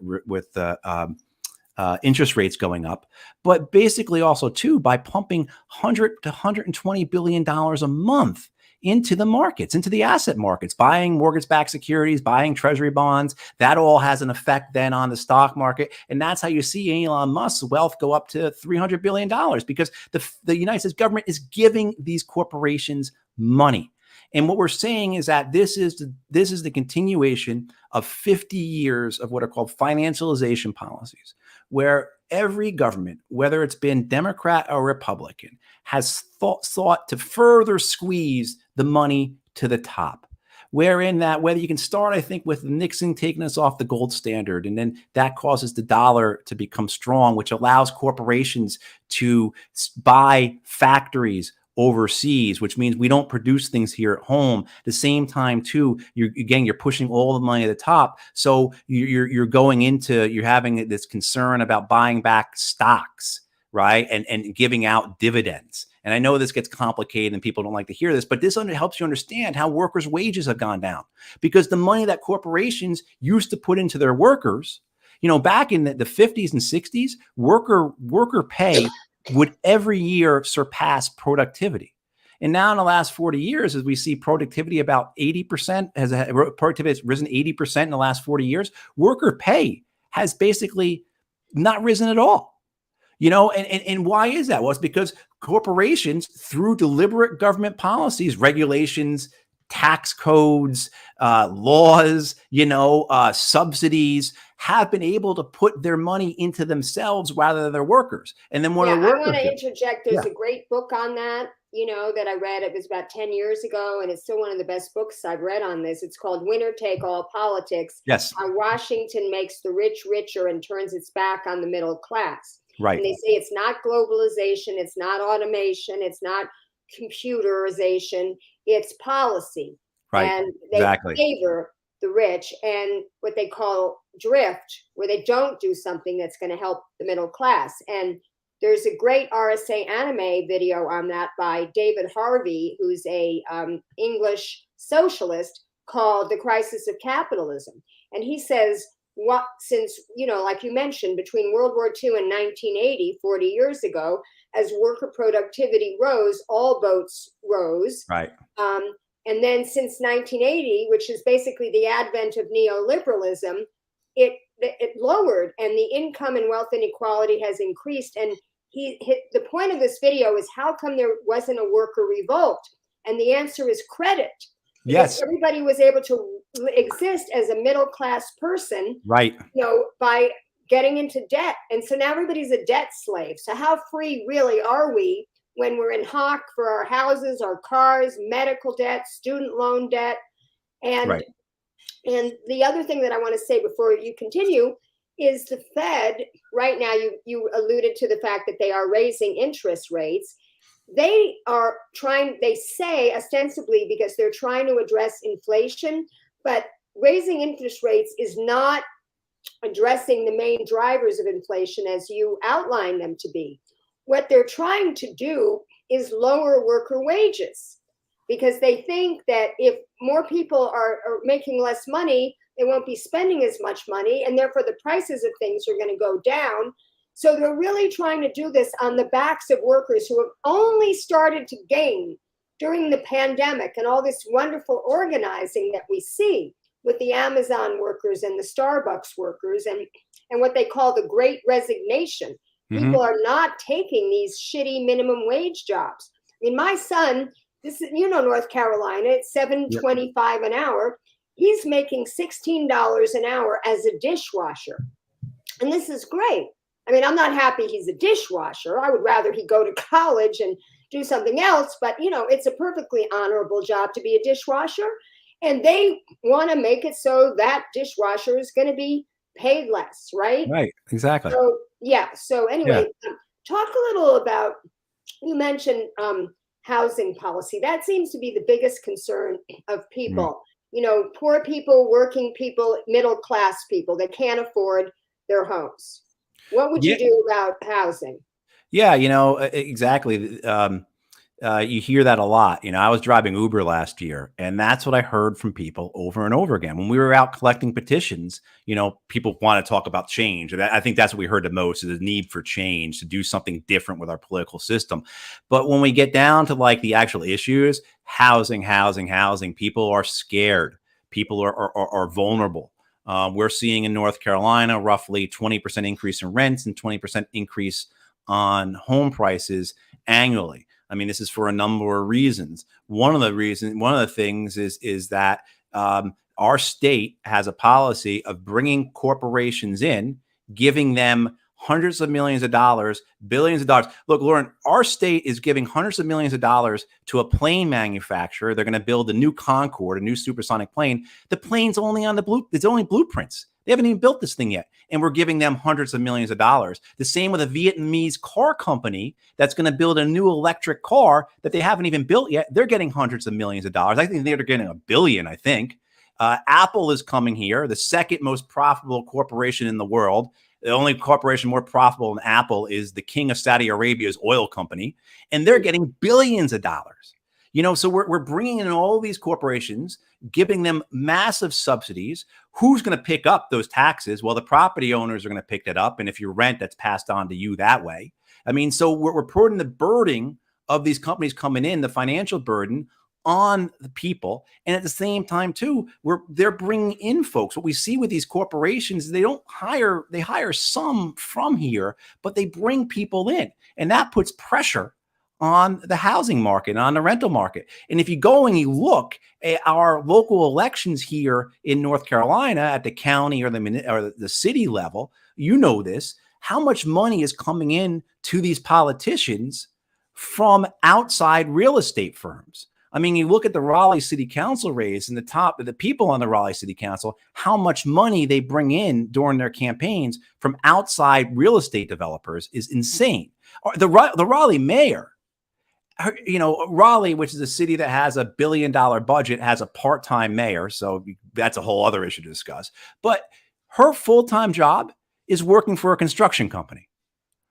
interest rates going up. But basically, also too, by pumping $100 to $120 billion a month into the markets, into the asset markets, buying mortgage-backed securities, buying treasury bonds. That all has an effect then on the stock market. And that's how you see Elon Musk's wealth go up to $300 billion, because the United States government is giving these corporations money. And what we're saying is that this is the continuation of 50 years of what are called financialization policies, where every government, whether it's been Democrat or Republican, has sought to further squeeze the money to the top. Wherein that, whether you can start, I think, with Nixon taking us off the gold standard, and then that causes the dollar to become strong, which allows corporations to buy factories overseas, which means we don't produce things here at home. At the same time, too, you're pushing all the money at the top. So you're having this concern about buying back stocks, right? And giving out dividends. And I know this gets complicated and people don't like to hear this, but this helps you understand how workers' wages have gone down, because the money that corporations used to put into their workers, back in the 50s and 60s, worker pay would every year surpass productivity. And now in the last 40 years, as we see productivity about 80%, productivity has risen 80% in the last 40 years, worker pay has basically not risen at all. And why is that? Well, it's because corporations, through deliberate government policies, regulations, tax codes, laws, subsidies, have been able to put their money into themselves rather than their workers. And then I want to interject. There's a great book on that, that I read. It was about 10 years ago, and it's still one of the best books I've read on this. It's called Winner Take All Politics. Yes. How Washington makes the rich richer and turns its back on the middle class. Right. And they say it's not globalization, it's not automation, it's not computerization, it's policy. Right. And they favor the rich and what they call drift, where they don't do something that's going to help the middle class. And there's a great RSA anime video on that by David Harvey, who's a English socialist, called The Crisis of Capitalism. And he says, since, like you mentioned, between World War II and 1980, 40 years ago, as worker productivity rose, all boats rose. Right. And then since 1980, which is basically the advent of neoliberalism, it lowered, and the income and wealth inequality has increased. And the point of this video is, how come there wasn't a worker revolt? And the answer is credit. Yes. Everybody was able to exist as a middle class person, right? By getting into debt. And so now everybody's a debt slave. So how free really are we when we're in hock for our houses, our cars, medical debt, student loan debt? And and the other thing that I want to say before you continue is the Fed right now, you alluded to the fact that they are raising interest rates. They say ostensibly because they're trying to address inflation, but raising interest rates is not addressing the main drivers of inflation as you outline them to be. What they're trying to do is lower worker wages, because they think that if more people are making less money, they won't be spending as much money, and therefore the prices of things are going to go down. So they're really trying to do this on the backs of workers who have only started to gain during the pandemic and all this wonderful organizing that we see with the Amazon workers and the Starbucks workers and what they call the Great Resignation. Mm-hmm. People are not taking these shitty minimum wage jobs. I mean, my son, this is, North Carolina, it's $7.25 an hour. He's making $16 an hour as a dishwasher. And this is great. I mean, I'm not happy he's a dishwasher. I would rather he go to college and do something else. But, it's a perfectly honorable job to be a dishwasher. And they want to make it so that dishwasher is going to be paid less, right? Right, exactly. So, yeah. So anyway, talk a little about, you mentioned housing policy. That seems to be the biggest concern of people. Mm. Poor people, working people, middle class people that can't afford their homes. What would you do about housing? Yeah, exactly. You hear that a lot. I was driving Uber last year, and that's what I heard from people over and over again. When we were out collecting petitions, people want to talk about change. And I think that's what we heard the most, is the need for change, to do something different with our political system. But when we get down to like the actual issues, housing, people are scared. People are vulnerable. We're seeing in North Carolina roughly 20% increase in rents and 20% increase on home prices annually. I mean, this is for a number of reasons. One of the things is that our state has a policy of bringing corporations in, giving them hundreds of millions of dollars, billions of dollars. Look, Lauren, our state is giving hundreds of millions of dollars to a plane manufacturer. They're going to build a new Concorde, a new supersonic plane. The plane's only on it's only blueprints. They haven't even built this thing yet. And we're giving them hundreds of millions of dollars. The same with a Vietnamese car company that's going to build a new electric car that they haven't even built yet. They're getting hundreds of millions of dollars. I think they're getting $1 billion, I think. Apple is coming here, the second most profitable corporation in the world. The only corporation more profitable than Apple is the king of Saudi Arabia's oil company. And they're getting billions of dollars. So we're bringing in all these corporations, giving them massive subsidies. Who's going to pick up those taxes? Well, the property owners are going to pick that up. And if you rent, that's passed on to you that way. I mean, so we're putting the burden of these companies coming in, the financial burden, on the people. And at the same time, too, they're bringing in folks. What we see with these corporations, they hire some from here, but they bring people in. And that puts pressure on the housing market, on the rental market. And if you go and you look at our local elections here in North Carolina at the county or the city level, this, how much money is coming in to these politicians from outside real estate firms. I mean, you look at the Raleigh City Council race and the people on the Raleigh City Council, how much money they bring in during their campaigns from outside real estate developers is insane. The Raleigh mayor, Raleigh, which is a city that has $1 billion budget, has a part-time mayor. So that's a whole other issue to discuss. But her full-time job is working for a construction company,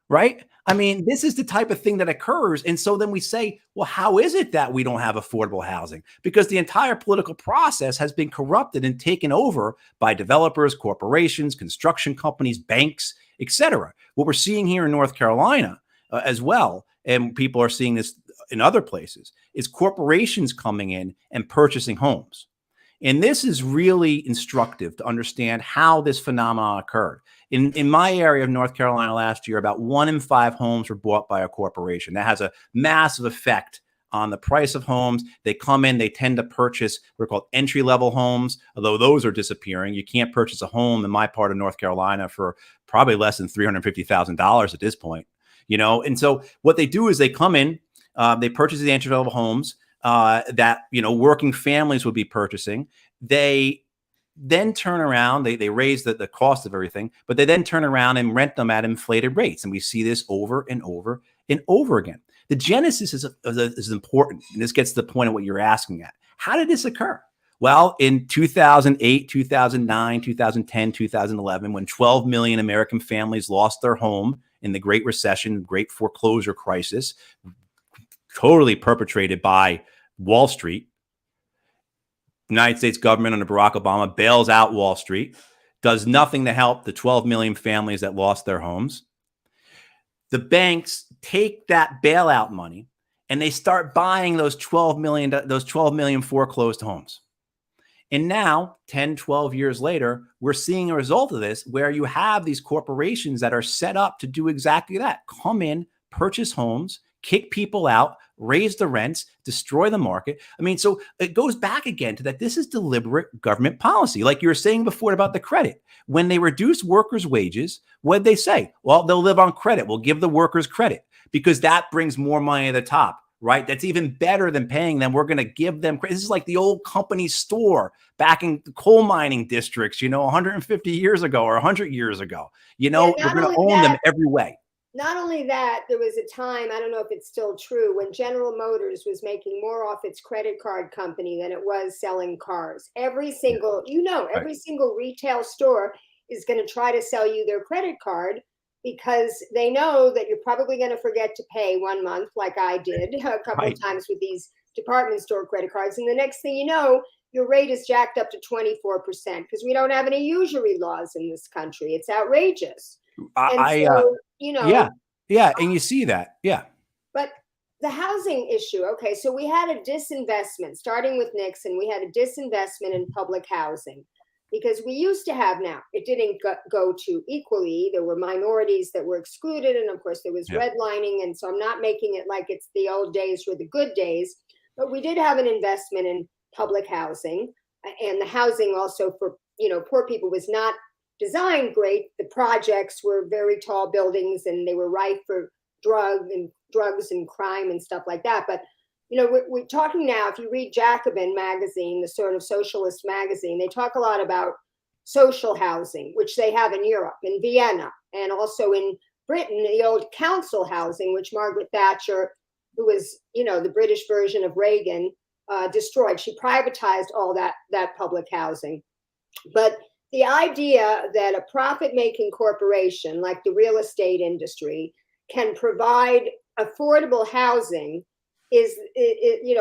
right? I mean, this is the type of thing that occurs. And so then we say, well, how is it that we don't have affordable housing? Because the entire political process has been corrupted and taken over by developers, corporations, construction companies, banks, etc. What we're seeing here in North Carolina as well, and people are seeing this in other places, is corporations coming in and purchasing homes. And this is really instructive to understand how this phenomenon occurred. In my area of North Carolina last year, about 1 in 5 homes were bought by a corporation. That has a massive effect on the price of homes. They come in, they tend to purchase what are called entry-level homes, although those are disappearing. You can't purchase a home in my part of North Carolina for probably less than $350,000 at this point. And so what they do is they come in, they purchase the entry-level homes that working families would be purchasing. They then turn around, they raise the cost of everything, but they then turn around and rent them at inflated rates. And we see this over and over and over again. The genesis is important. And this gets to the point of what you're asking at. How did this occur? Well, in 2008, 2009, 2010, 2011, when 12 million American families lost their home in the Great Recession, Great Foreclosure Crisis, totally perpetrated by Wall Street. United States government under Barack Obama bails out Wall Street, does nothing to help the 12 million families that lost their homes. The banks take that bailout money and they start buying those 12 million foreclosed homes. And now, 10, 12 years later, we're seeing a result of this where you have these corporations that are set up to do exactly that. Come in, purchase homes, kick people out, raise the rents, destroy the market. I mean, so it goes back again to that this is deliberate government policy. Like you were saying before about the credit. When they reduce workers' wages, what did they say? Well, they'll live on credit. We'll give the workers credit because that brings more money to the top, right? That's even better than paying them. We're going to give them credit. This is like the old company store back in the coal mining districts, 150 years ago or 100 years ago. We're going to own them every way. Not only that, there was a time, I don't know if it's still true, when General Motors was making more off its credit card company than it was selling cars. Every single, every single retail store is going to try to sell you their credit card because they know that you're probably going to forget to pay 1 month, like I did a couple of times with these department store credit cards. And the next thing you know, your rate is jacked up to 24% because we don't have any usury laws in this country. It's outrageous. Yeah. And you see that. Yeah. But the housing issue, okay, so we had a disinvestment, starting with Nixon, we had a disinvestment in public housing because we used to have, now it didn't go to equally. There were minorities that were excluded. And of course there was redlining. And so I'm not making it like it's the old days were the good days, but we did have an investment in public housing, and the housing also for, poor people was not designed great. The projects were very tall buildings and they were ripe for drugs and crime and stuff like that. But we're talking now, if you read Jacobin magazine, the sort of socialist magazine, they talk a lot about social housing, which they have in Europe, in Vienna, and also in Britain, the old council housing, which Margaret Thatcher, who was, the British version of Reagan, destroyed. She privatized all that public housing. But the idea that a profit-making corporation like the real estate industry can provide affordable housing is,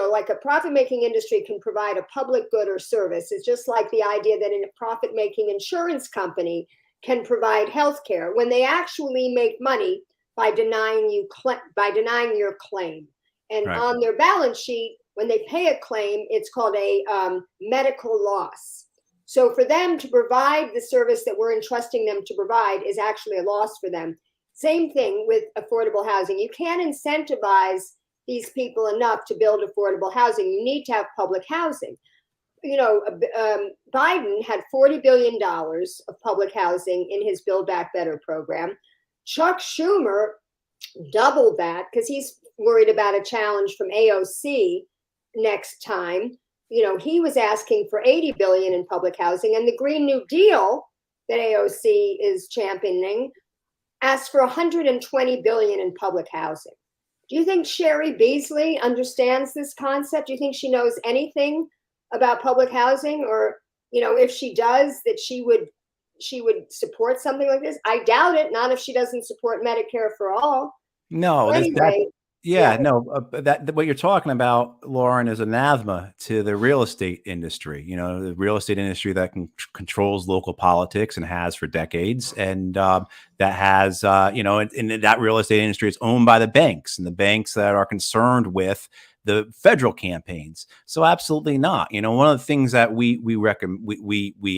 like a profit-making industry can provide a public good or service. It's just like the idea that a profit-making insurance company can provide health care when they actually make money by denying your claim. And on their balance sheet, when they pay a claim, it's called a medical loss. So for them to provide the service that we're entrusting them to provide is actually a loss for them. Same thing with affordable housing. You can't incentivize these people enough to build affordable housing. You need to have public housing. Biden had $40 billion of public housing in his Build Back Better program. Chuck Schumer doubled that because he's worried about a challenge from AOC next time. He was asking for $80 billion in public housing, and the Green New Deal that AOC is championing asked for $120 billion in public housing. Do you think Sherry Beasley understands this concept? Do you think she knows anything about public housing? Or, if she does, that she would support something like this? I doubt it. Not if she doesn't support Medicare for all. No, anyway, that what you're talking about, Lauren, is anathema to the real estate industry. The real estate industry that controls local politics and has for decades, and that has, in that real estate industry is owned by the banks, and the banks that are concerned with the federal campaigns. So absolutely not. One of the things that we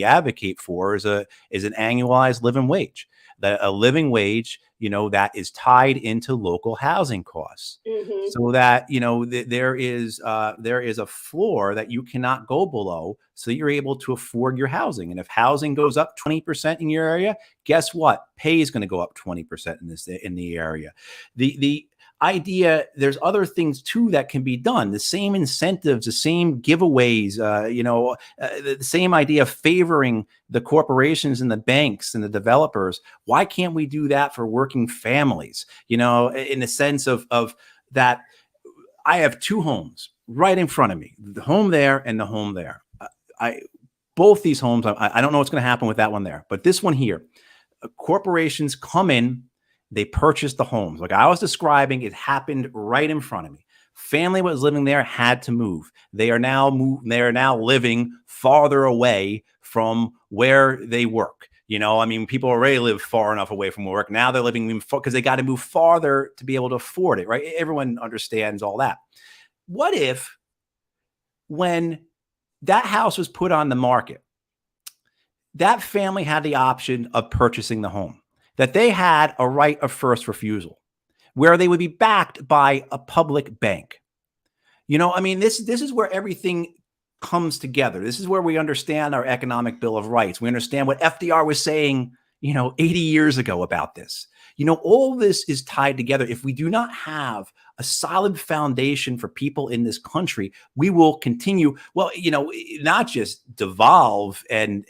advocate for is an annualized living wage. That a living wage, that is tied into local housing costs, so that there is a floor that you cannot go below, so that you're able to afford your housing. And if housing goes up 20% in your area, guess what? Pay is going to go up 20% in the area. The idea, there's other things too that can be done. The same incentives, the same giveaways, the same idea of favoring the corporations and the banks and the developers. Why can't we do that for working families? In the sense of that, I have two homes right in front of me, the home there and the home there. Both these homes, I don't know what's going to happen with that one there, but this one here, corporations come in, they purchased the homes. Like I was describing, it happened right in front of me. Family was living there, had to move. They are now living farther away from where they work. People already live far enough away from work. Now they're living because they got to move farther to be able to afford it, right? Everyone understands all that. What if when that house was put on the market, that family had the option of purchasing the home, that they had a right of first refusal, where they would be backed by a public bank? This is where everything comes together. This is where we understand our economic Bill of Rights. We understand what FDR was saying, 80 years ago about this. All this is tied together. If we do not have a solid foundation for people in this country, we will continue, not just devolve and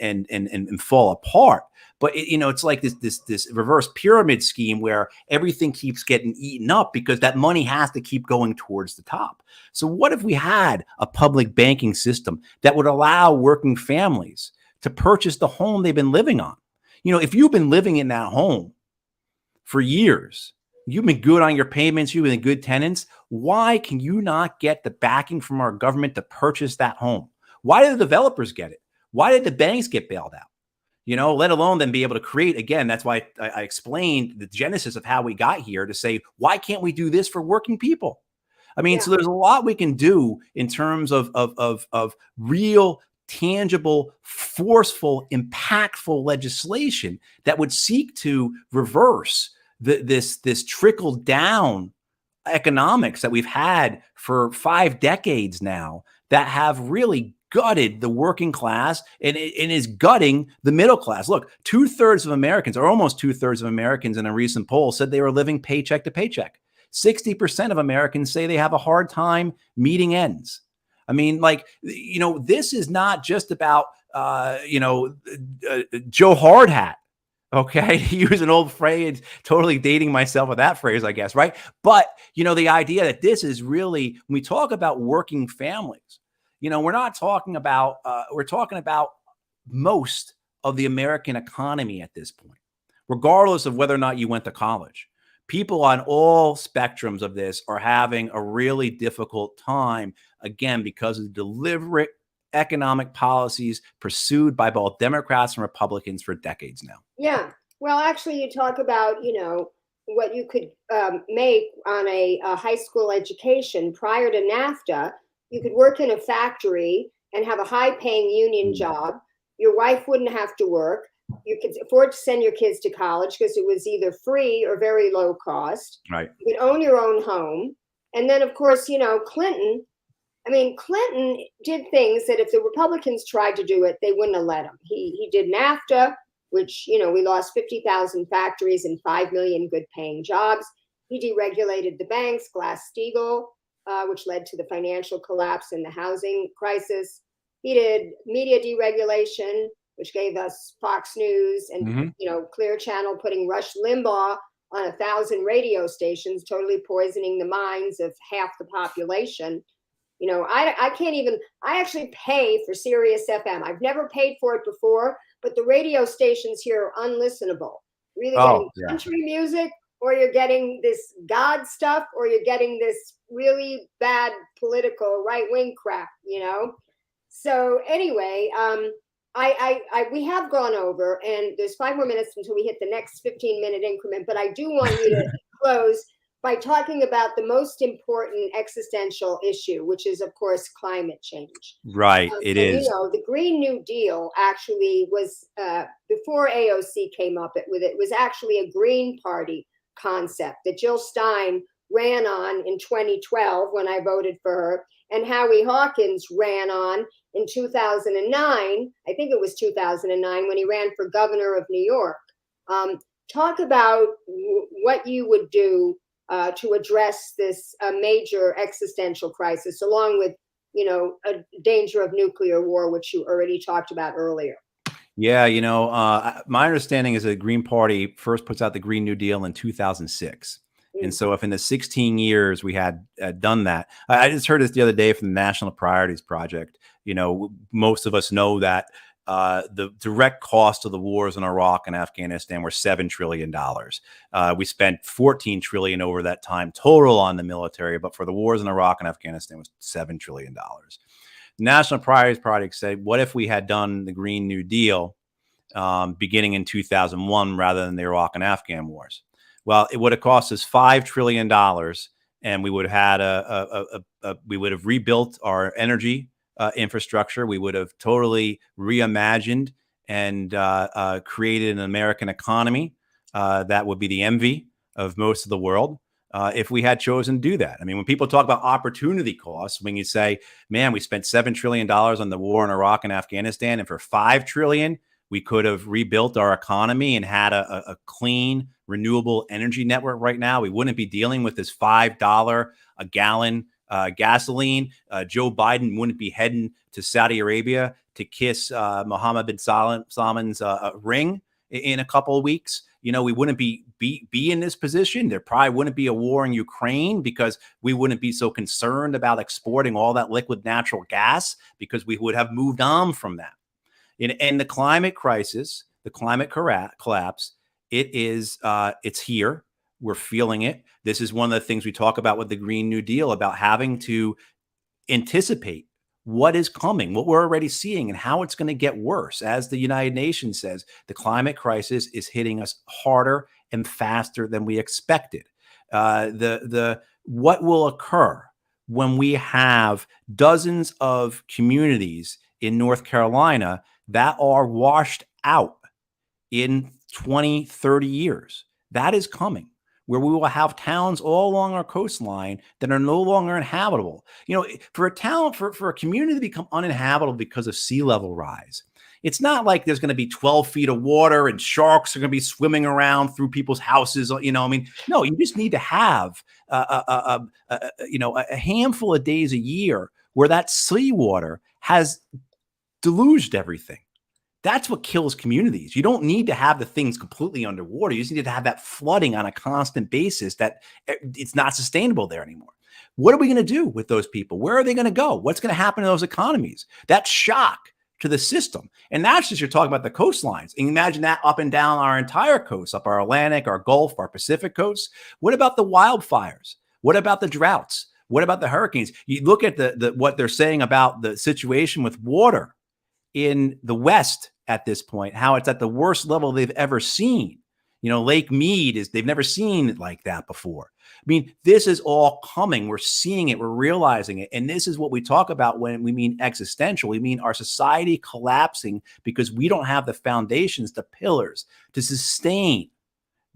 fall apart, but it's like this reverse pyramid scheme where everything keeps getting eaten up because that money has to keep going towards the top. So what if we had a public banking system that would allow working families to purchase the home they've been living on? If you've been living in that home for years. You've been good on your payments. You've been good tenants. Why can you not get the backing from our government to purchase that home? Why did the developers get it? Why did the banks get bailed out? Let alone then be able to create, again, that's why I explained the genesis of how we got here to say, why can't we do this for working people? I mean, so there's a lot we can do in terms of real, tangible, forceful, impactful legislation that would seek to reverse this trickle down economics that we've had for 5 decades now that have really gutted the working class and is gutting the middle class. Look, 2/3 of Americans, or almost 2/3 of Americans in a recent poll, said they were living paycheck to paycheck. 60% of Americans say they have a hard time meeting ends. I mean, this is not just about, Joe Hardhat. Okay, to use an old phrase, totally dating myself with that phrase, I guess, right? But, the idea that this is really, when we talk about working families, we're not talking about, we're talking about most of the American economy at this point, regardless of whether or not you went to college. People on all spectrums of this are having a really difficult time, again, because of deliberate economic policies pursued by both Democrats and Republicans for decades now. Yeah. Well, actually, you talk about, what you could make on a high school education prior to NAFTA. You could work in a factory and have a high-paying union job. Your wife wouldn't have to work. You could afford to send your kids to college because it was either free or very low cost. Right. You could own your own home. And then, of course, Clinton did things that if the Republicans tried to do it, they wouldn't have let him. He did NAFTA, which, we lost 50,000 factories and 5 million good paying jobs. He deregulated the banks, Glass-Steagall, which led to the financial collapse and the housing crisis. He did media deregulation, which gave us Fox News and, Clear Channel, putting Rush Limbaugh on 1,000 radio stations, totally poisoning the minds of half the population. I can't even, I actually pay for Sirius FM. I've never paid for it before, but the radio stations here are unlistenable. You're either getting country music, or you're getting this God stuff, or you're getting this really bad political right-wing crap, So anyway, we have gone over, and there's 5 more minutes until we hit the next 15-minute increment, but I do want you to close by talking about the most important existential issue, which is, of course, climate change. Right, it is. The Green New Deal actually was, before AOC came up with it, was actually a Green Party concept that Jill Stein ran on in 2012 when I voted for her, and Howie Hawkins ran on in 2009. I think it was 2009 when he ran for governor of New York. Talk about what you would do to address this major existential crisis, along with, a danger of nuclear war, which you already talked about earlier. Yeah, my understanding is that the Green Party first puts out the Green New Deal in 2006. And so if in the 16 years we had done that, I just heard this the other day from the National Priorities Project. Most of us know that the direct cost of the wars in Iraq and Afghanistan were $7 trillion. We spent $14 trillion over that time total on the military, but for the wars in Iraq and Afghanistan was $7 trillion. The National Priorities Project said, what if we had done the Green New Deal beginning in 2001 rather than the Iraq and Afghan wars? Well, it would have cost us $5 trillion, and we would have we would have rebuilt our energy infrastructure. We would have totally reimagined and created an American economy that would be the envy of most of the world if we had chosen to do that. I mean, when people talk about opportunity costs, when you say, man, we spent $7 trillion on the war in Iraq and Afghanistan, and for $5 trillion, we could have rebuilt our economy and had a clean, renewable energy network right now. We wouldn't be dealing with this $5 a gallon gasoline. Joe Biden wouldn't be heading to Saudi Arabia to kiss Mohammed bin Salman's ring in a couple of weeks. We wouldn't be in this position. There probably wouldn't be a war in Ukraine because we wouldn't be so concerned about exporting all that liquid natural gas because we would have moved on from that. And the climate crisis, the climate collapse it's here. We're feeling it. This is one of the things we talk about with the Green New Deal, about having to anticipate what is coming, what we're already seeing, and how it's going to get worse. As the United Nations says, the climate crisis is hitting us harder and faster than we expected. What will occur when we have dozens of communities in North Carolina that are washed out in 20, 30 years? That is coming, where we will have towns all along our coastline that are no longer inhabitable. For a community to become uninhabitable because of sea level rise, it's not like there's going to be 12 feet of water and sharks are going to be swimming around through people's houses. No, you just need to have a handful of days a year where that seawater has deluged everything. That's what kills communities. You don't need to have the things completely underwater. You just need to have that flooding on a constant basis that it's not sustainable there anymore. What are we going to do with those people? Where are they going to go? What's going to happen to those economies? That shock to the system. And that's just, you're talking about the coastlines. And imagine that up and down our entire coast, up our Atlantic, our Gulf, our Pacific coast. What about the wildfires? What about the droughts? What about the hurricanes? You look at what they're saying about the situation with water in the West at this point, how it's at the worst level they've ever seen. Lake Mead they've never seen it like that before. I mean, this is all coming. We're seeing it. We're realizing it. And this is what we talk about when we mean existential. We mean our society collapsing because we don't have the foundations, the pillars to sustain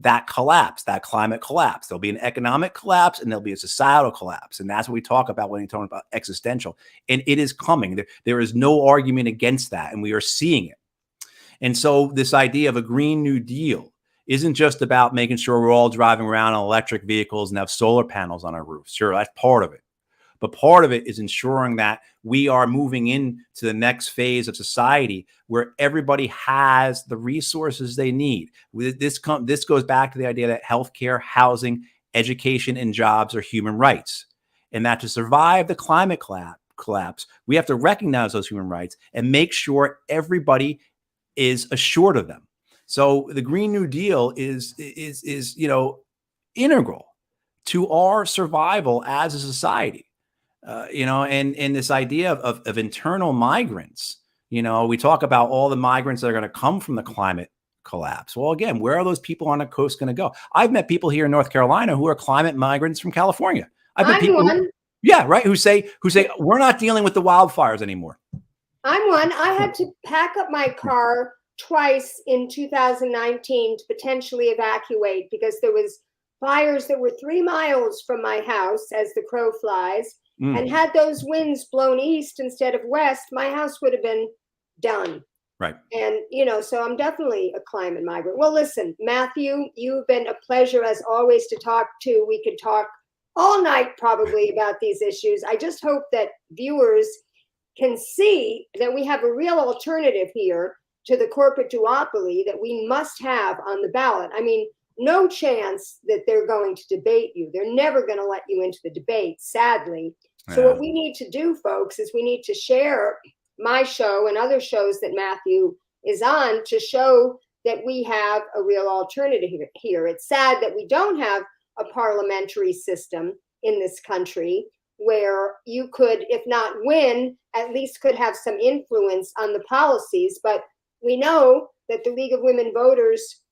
that collapse, that climate collapse. There'll be an economic collapse and there'll be a societal collapse. And that's what we talk about when we talk about existential. And it is coming. There is no argument against that. And we are seeing it. And so this idea of a Green New Deal isn't just about making sure we're all driving around in electric vehicles and have solar panels on our roofs. Sure, that's part of it. But part of it is ensuring that we are moving into the next phase of society where everybody has the resources they need. This goes back to the idea that healthcare, housing, education, and jobs are human rights. And that to survive the climate collapse, we have to recognize those human rights and make sure everybody is assured of them. So the Green New Deal is integral to our survival as a society. And this idea of internal migrants, we talk about all the migrants that are going to come from the climate collapse. Well, again, where are those people on the coast going to go? I've met people here in North Carolina who are climate migrants from California. I've met people who say we're not dealing with the wildfires anymore. I'm one. I had to pack up my car twice in 2019 to potentially evacuate because there was fires that were 3 miles from my house as the crow flies. And had those winds blown east instead of west, my house would have been done. Right. And, so I'm definitely a climate migrant. Well, listen, Matthew, you've been a pleasure as always to talk to. We could talk all night probably about these issues. I just hope that viewers can see that we have a real alternative here to the corporate duopoly that we must have on the ballot. I mean, no chance that they're going to debate you. They're never going to let you into the debate, sadly. So what we need to do, folks, is we need to share my show and other shows that Matthew is on to show that we have a real alternative here. It's sad that we don't have a parliamentary system in this country where you could, if not win, at least could have some influence on the policies. But we know that the League of Women Voters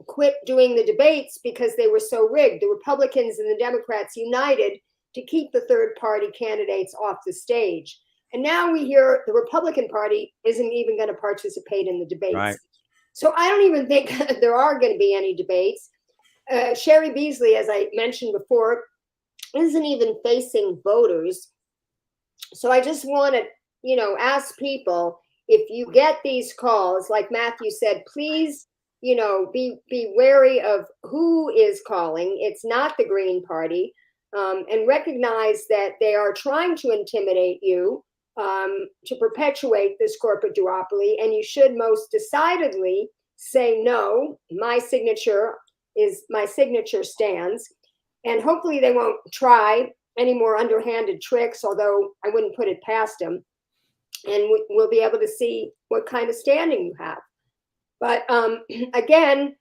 quit doing the debates because they were so rigged. The Republicans and the Democrats united to keep the third party candidates off the stage. And now we hear the Republican Party isn't even going to participate in the debates. Right. So I don't even think there are going to be any debates. Sherry Beasley, as I mentioned before, isn't even facing voters. So I just want to, ask people, if you get these calls, like Matthew said, please, be wary of who is calling. It's not the Green Party. And recognize that they are trying to intimidate you to perpetuate this corporate duopoly. And you should most decidedly say, no, my signature stands. And hopefully they won't try any more underhanded tricks, although I wouldn't put it past them. And we'll be able to see what kind of standing you have. But again,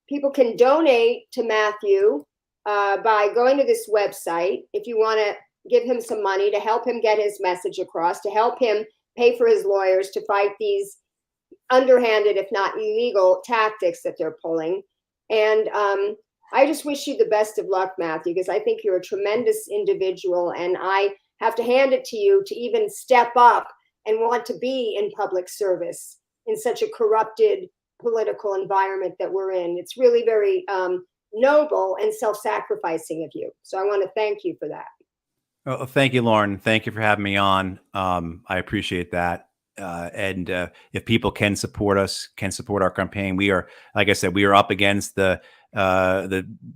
People can donate to Matthew by going to this website. If you want to give him some money to help him get his message across, to help him pay for his lawyers to fight these underhanded, if not illegal, tactics that they're pulling. And I just wish you the best of luck, Matthew, because I think you're a tremendous individual, and I have to hand it to you to even step up and want to be in public service in such a corrupted political environment that we're in. It's really very noble and self-sacrificing of you. So I want to thank you for that. Well, thank you, Lauren. Thank you for having me on. I appreciate that. And if people can support us, can support our campaign, we are, like I said, we are up against the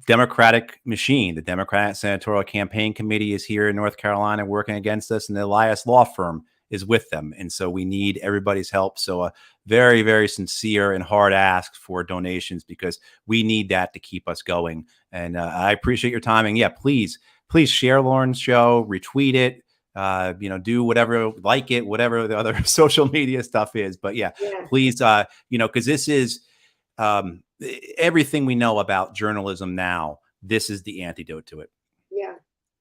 Democratic machine. The Democratic Senatorial Campaign Committee is here in North Carolina working against us, and the Elias Law Firm is with them. And so we need everybody's help. So a very, very sincere and hard ask for donations, because we need that to keep us going. And I appreciate your timing. Yeah, please share Lauren's show, retweet it, do whatever, like it, whatever the other social media stuff is. But yeah. Please, because this is everything we know about journalism now. This is the antidote to it. Yeah.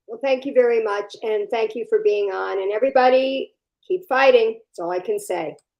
Well, thank you very much. And thank you for being on. And everybody, keep fighting. That's all I can say.